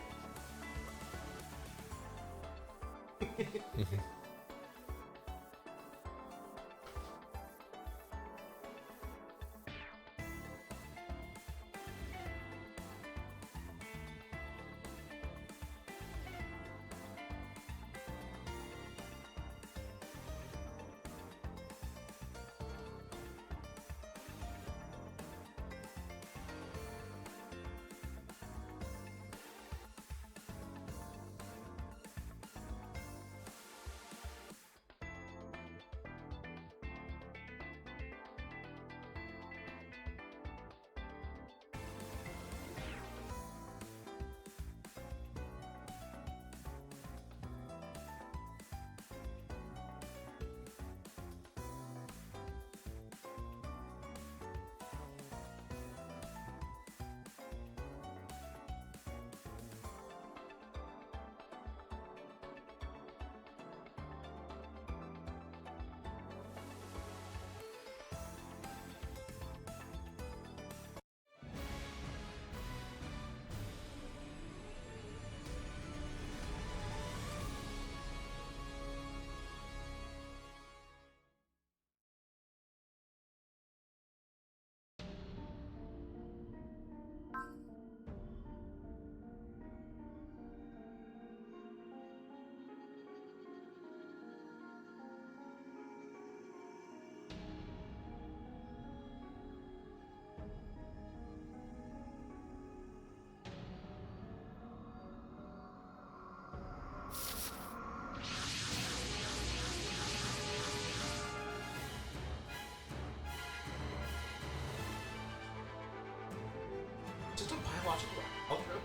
Just a biological outro.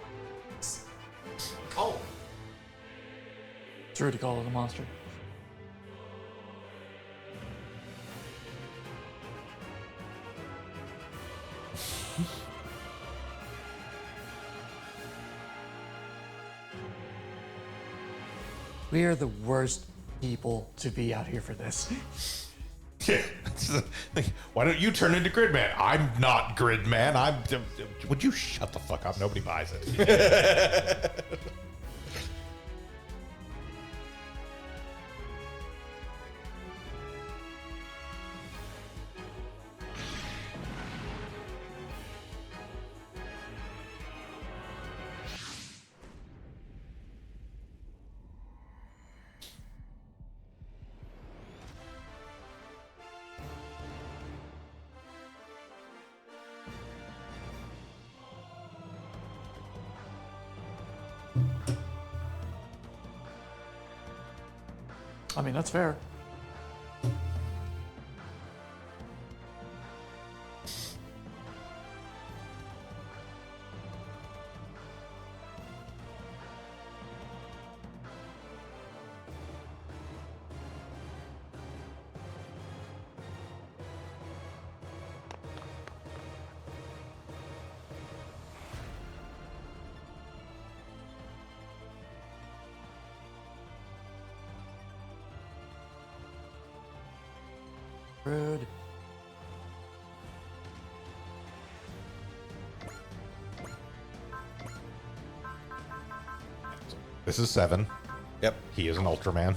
Oh, It's rude to call it a monster. We are the worst people to be out here for this. Yeah. Why don't you turn into Gridman? I'm not Gridman. Would you shut the fuck up? Nobody buys it. I mean, that's fair. Rude. This is 7. Yep. He is an Ultraman.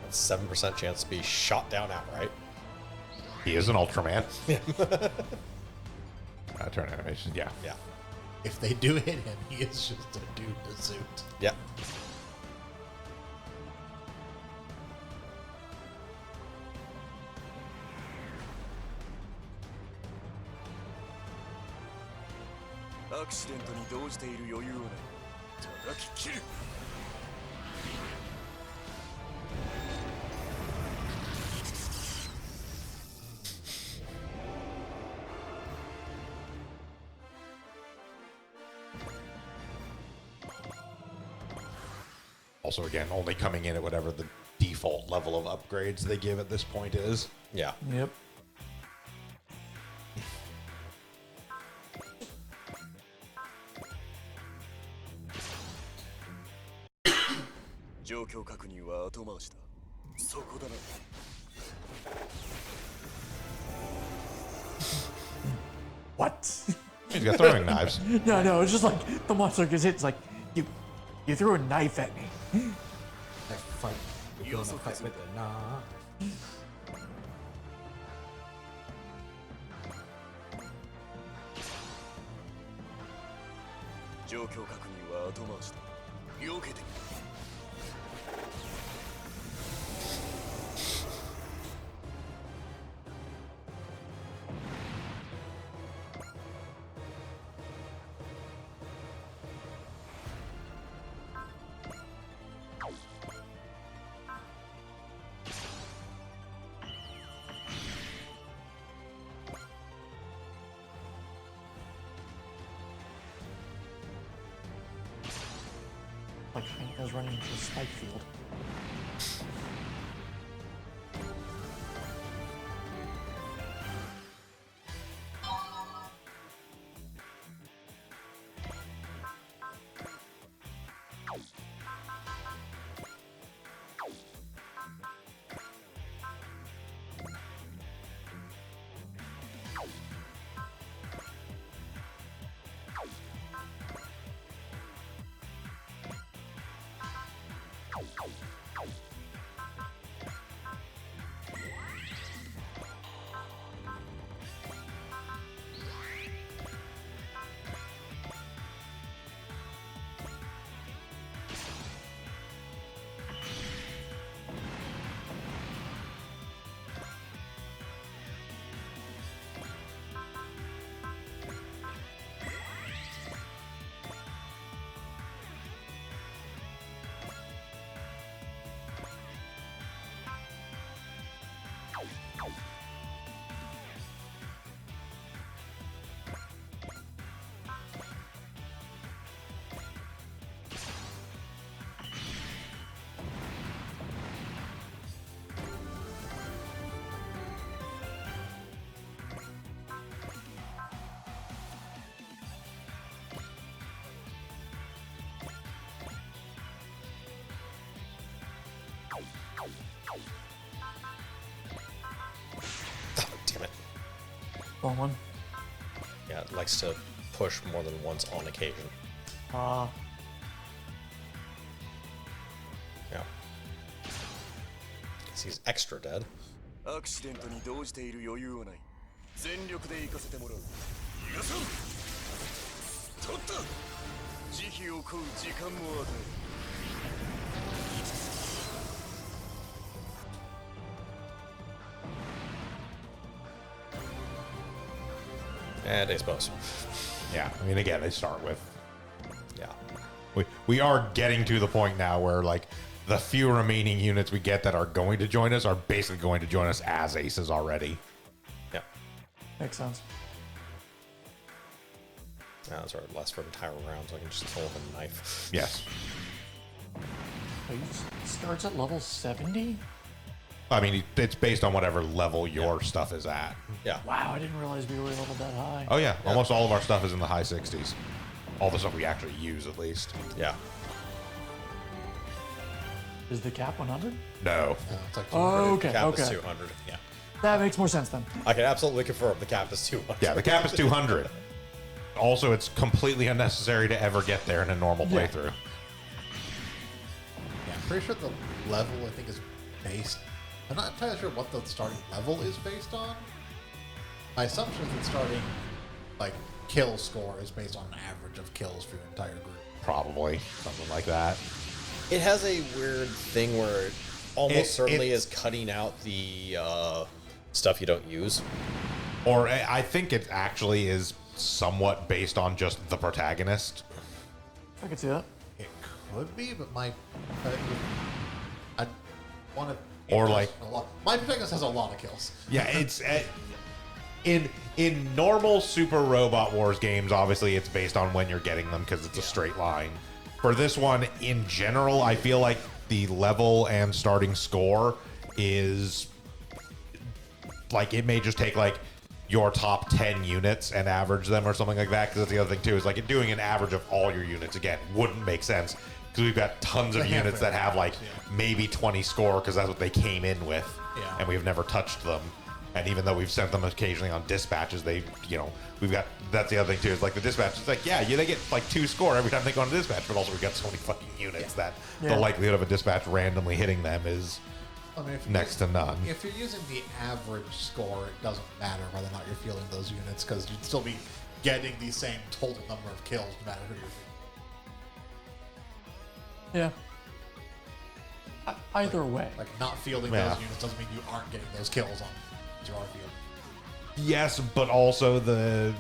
That's 7% chance to be shot down outright. He is an Ultraman. Turn animation, yeah. Yeah. If they do hit him, he is just a dude in a suit. Yep. Also, again, only coming in at whatever the default level of upgrades they give at this point is. Yeah. Yep. 状況確認は後回しだ。そこだな。What? He's got throwing knives. No, it's just like the monster gets hit. It's like you threw a knife at me. I fight. You don't fight with it. Nah. 状況確認は後回しだ。避けてみる。Like Hanka's running into a spike field. Damn it. Wrong one. Yeah, it likes to push more than once on occasion. Ah. Yeah. Guess he's extra dead. アクシデントに動じている余裕はない。全力で行かせてもらう。逃がさん。取った。慈悲を請う時間も与える。And I suppose. Yeah, I mean, again, they start with. Yeah. We are getting to the point now where, like, the few remaining units we get that are going to join us are basically going to join us as aces already. Yeah. Makes sense. Now those are less for entire rounds, so I can just throw him a knife. Yes. Wait, he starts at level 70? I mean, it's based on whatever level your stuff is at. Yeah. Wow, I didn't realize we were leveled that high. Oh, yeah. Almost all of our stuff is in the high 60s. All the stuff we actually use, at least. Yeah. Is the cap 100? No. It's like Oh, okay, Cap is okay. 200. Yeah. That makes more sense then. I can absolutely confirm the cap is 200. Yeah, the cap is 200. Also, it's completely unnecessary to ever get there in a normal Yeah. playthrough. Yeah, I'm pretty sure the level I think is based. I'm not entirely sure what the starting level is based on. My assumption is that starting like kill score is based on an average of kills for your entire group. Probably. Something like that. It has a weird thing where it almost certainly it- is cutting out the stuff you don't use. Or I think it actually is somewhat based on just the protagonist. I can see that. It could be, but my I want to. Or like- my protagonist has a lot of kills. Yeah, it's in normal Super Robot Wars games, obviously it's based on when you're getting them because it's a straight line. For this one, in general, I feel like the level and starting score is like it may just take like your top 10 units and average them or something like that. Because that's the other thing too is like doing an average of all your units again wouldn't make sense because we've got tons of The units handful that have like yeah. maybe 20 score because that's what they came in with, Yeah. and we've never touched them. And even though we've sent them occasionally on dispatches, they, we've got, that's the other thing too, is like the dispatch, it's like, yeah, they get like 2 score every time they go on a dispatch, but also we've got so many fucking units that Yeah. the likelihood of a dispatch randomly hitting them is I mean, if you're next to none. If you're using the average score, it doesn't matter whether or not you're fielding those units because you'd still be getting the same total number of kills no matter who you're fielding. Yeah. Either way. Like, not fielding Yeah. those units doesn't mean you aren't getting those kills on your field. Yes, but also the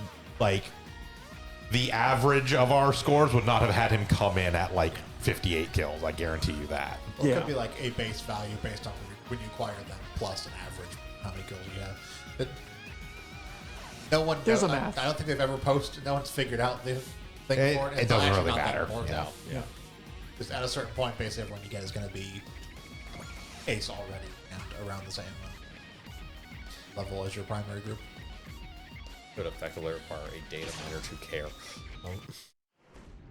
average of our scores would not have had him come in at like 58 kills. I guarantee you that. Well, it Yeah. could be like a base value based on when you acquire them plus an average how many kills you have. But no one. There's a I math. don't think they've ever posted. No one's figured out the thing It- for it. it It's doesn't actually really not that matter, important. yeah. Yeah. Just at a certain point, basically everyone you get is going to be ace already and around the same level as your primary group. Could effectively require a data miner to care.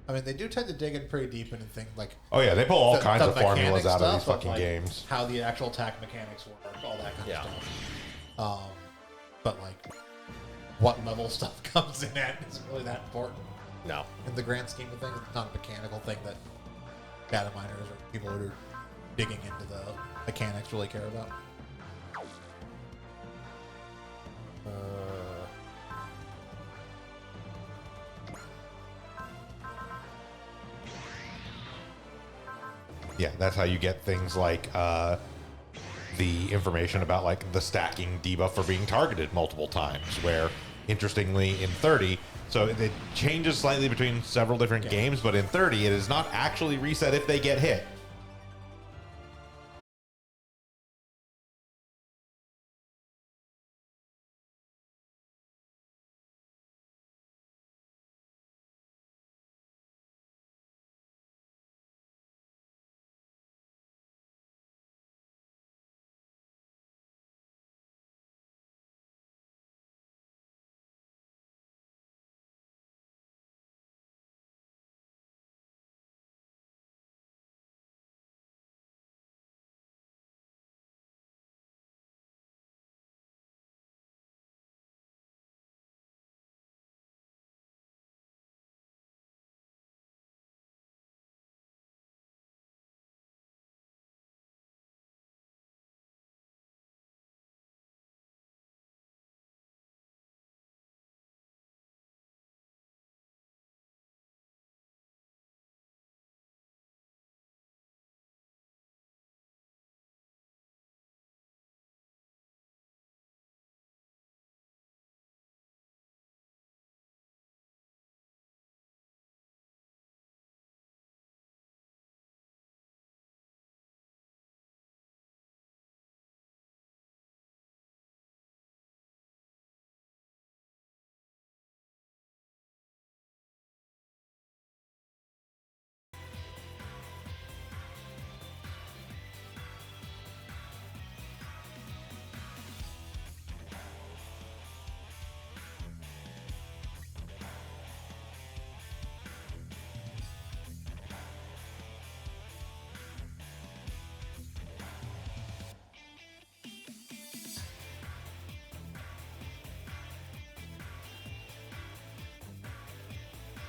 I mean, they do tend to dig in pretty deep into things like Oh yeah, they pull all the- kinds the of formulas mechanic out of these stuff fucking like games. how the actual attack mechanics work, all that kind Yeah. of stuff. But like, what level stuff comes in at isn't really that important No. in the grand scheme of things. It's not a mechanical thing that data miners or people who are digging into the mechanics really care about. Yeah, that's how you get things like the information about like the stacking debuff for being targeted multiple times. Where, interestingly, in 30, so it changes slightly between several different games, but in 30, it is not actually reset if they get hit.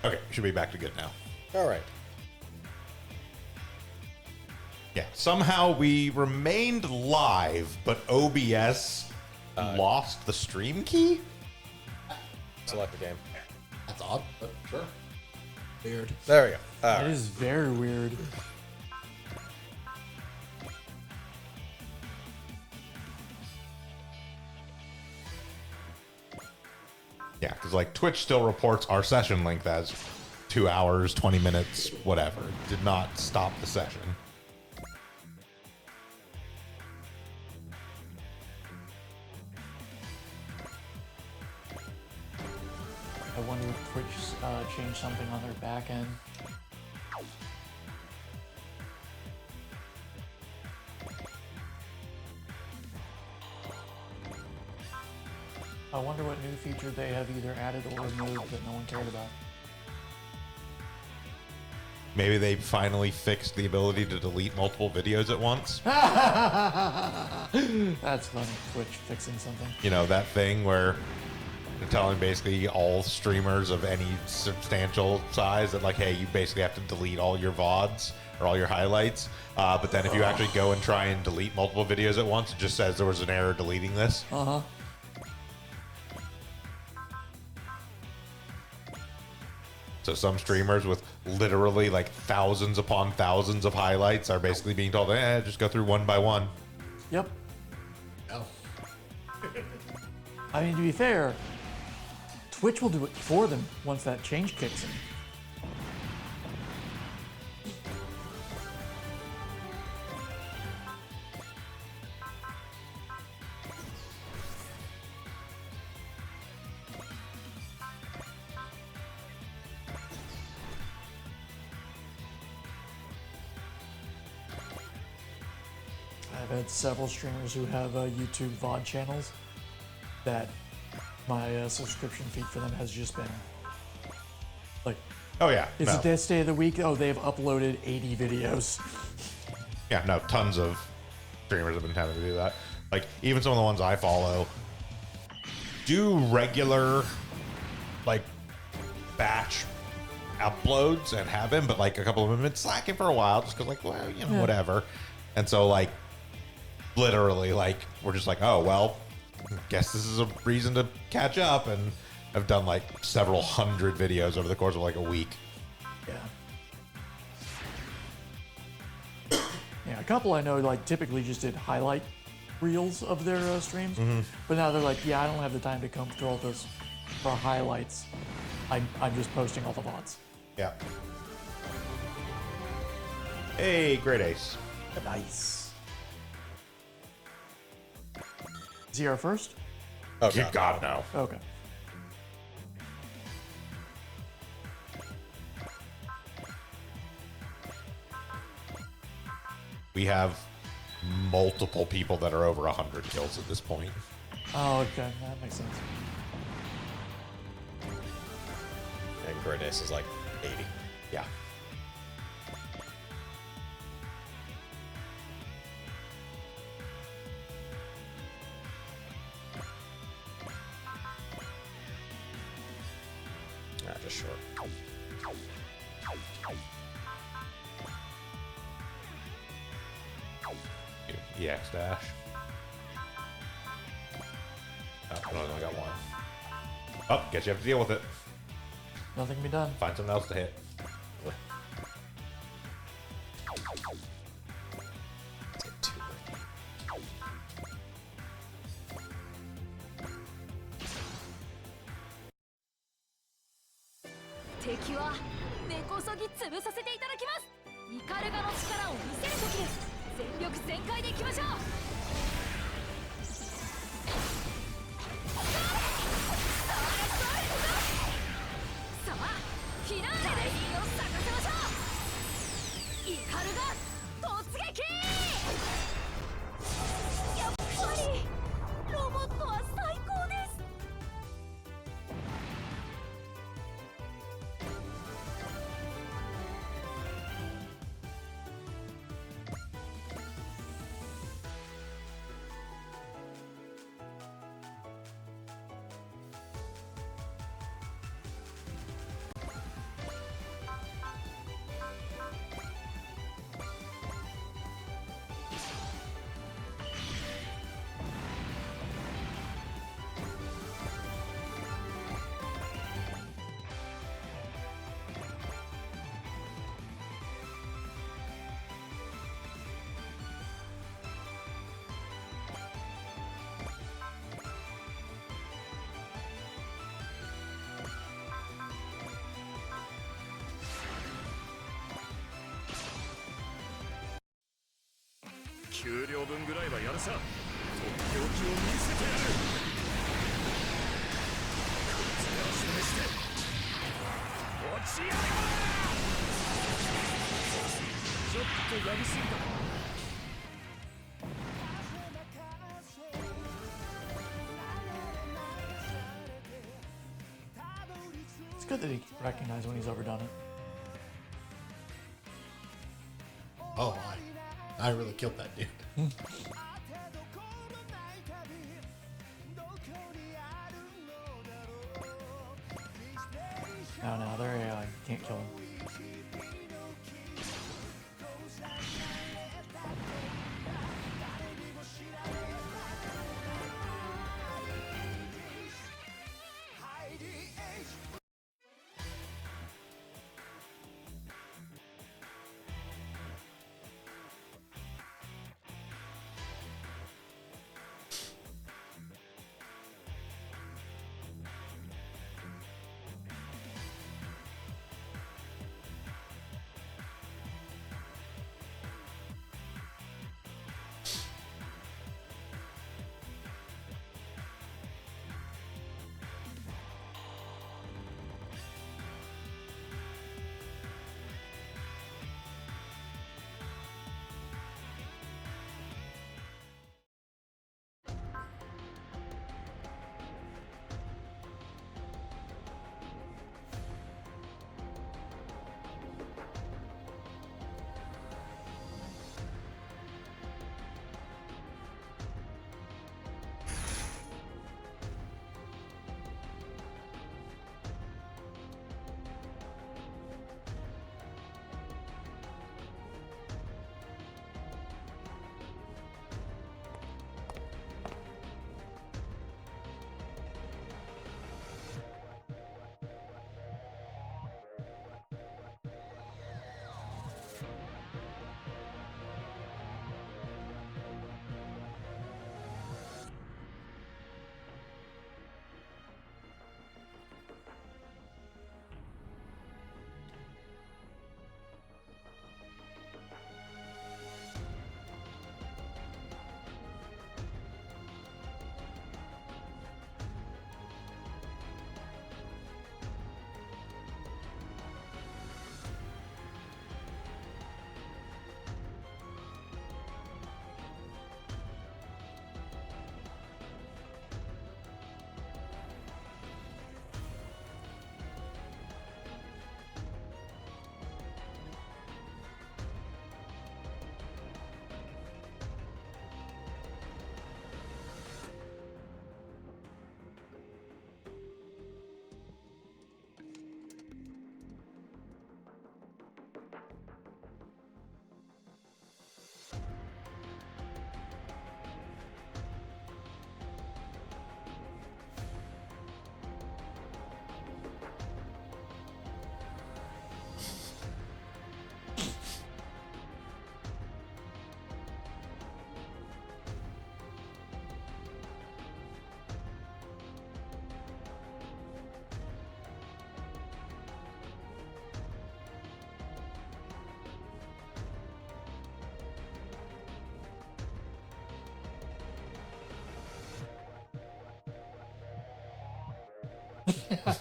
Okay, should be back to good now. All right. Yeah, somehow we remained live, but OBS lost the stream key? Select the game. That's odd, but sure. Weird. There we go. All That right. is very weird. Yeah, because like Twitch still reports our session length as 2 hours, 20 minutes, whatever. Did not stop the session. I wonder if Twitch changed something on their back end. I wonder what new feature they have either added or removed that no one cared about. Maybe they finally fixed the ability to delete multiple videos at once. That's funny. Twitch fixing something. You know, that thing where they're telling basically all streamers of any substantial size that, like, hey, you basically have to delete all your VODs or all your highlights. But then if you actually go and try and delete multiple videos at once, it just says there was an error deleting this. Uh-huh. So some streamers with literally like thousands upon thousands of highlights are basically being told, just go through one by one. Yep. No. I mean, to be fair, Twitch will do it for them once that change kicks in. I've had several streamers who have YouTube VOD channels that my subscription feed for them has just been like, Oh yeah, is no. it this day of the week? Oh, they've uploaded 80 videos. Yeah, no, tons of streamers have been having to do that. Like, even some of the ones I follow do regular, like, batch uploads and have been, but like a couple of them have been slacking for a while just because, like, well, you know, whatever. And so, like, literally, like, we're just like, oh, well, guess this is a reason to catch up. And I've done like several hundred videos over the course of like a week. Yeah. Yeah, a couple I know like typically just did highlight reels of their streams, but now they're like, yeah, I don't have the time to comb through all those for highlights. I'm just posting all the VODs. Yeah. Hey, great ace. Nice. Is he our first? Oh, You gotta know. Okay. We have multiple people that are over 100 kills at this point. Oh, okay, that makes sense. And Grenace is like 80. Yeah. Just short. EX dash. Oh, I only got one. Oh, guess you have to deal with it. Nothing can be done. Find something else to hit. Take two. 敵は根こそぎ潰させていただきます。イカルガの力を見せる時です。全力全開でいきましょう。さあ、フィナーレで火を咲かせましょう。イカルガ突撃。やっぱりロボットは最高です。給料分ぐらいはやるさ。とっておきを見せてやる。こいつらを示して落ちやがれ。ちょっとやりすぎたか。 It's good that he recognized when he's overdone it. Oh my. I really killed that dude. No, they're AI. Can't kill him.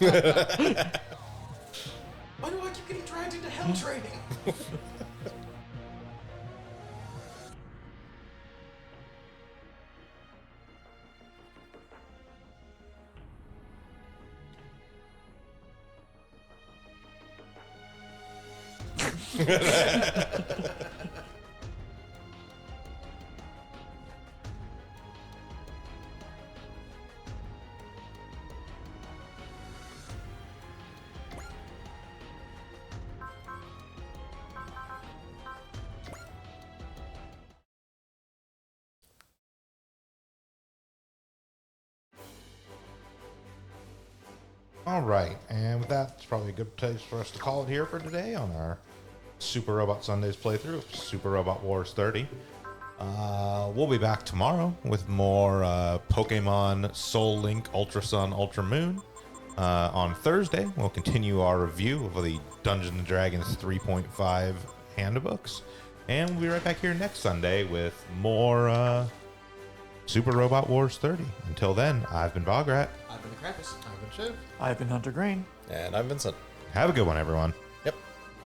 Why do I keep getting dragged into hell training? All right, and with that, it's probably a good place for us to call it here for today on our Super Robot Sundays playthrough of Super Robot Wars 30. We'll be back tomorrow with more Pokemon Soul Link Ultra Sun Ultra Moon. On Thursday, we'll continue our review of the Dungeons & Dragons 3.5 handbooks. And we'll be right back here next Sunday with more Super Robot Wars 30. Until then, I've been Bograt. I've been the Krampus. I've been Shiv. I've been Hunter Green. And I'm Vincent. Have a good one, everyone.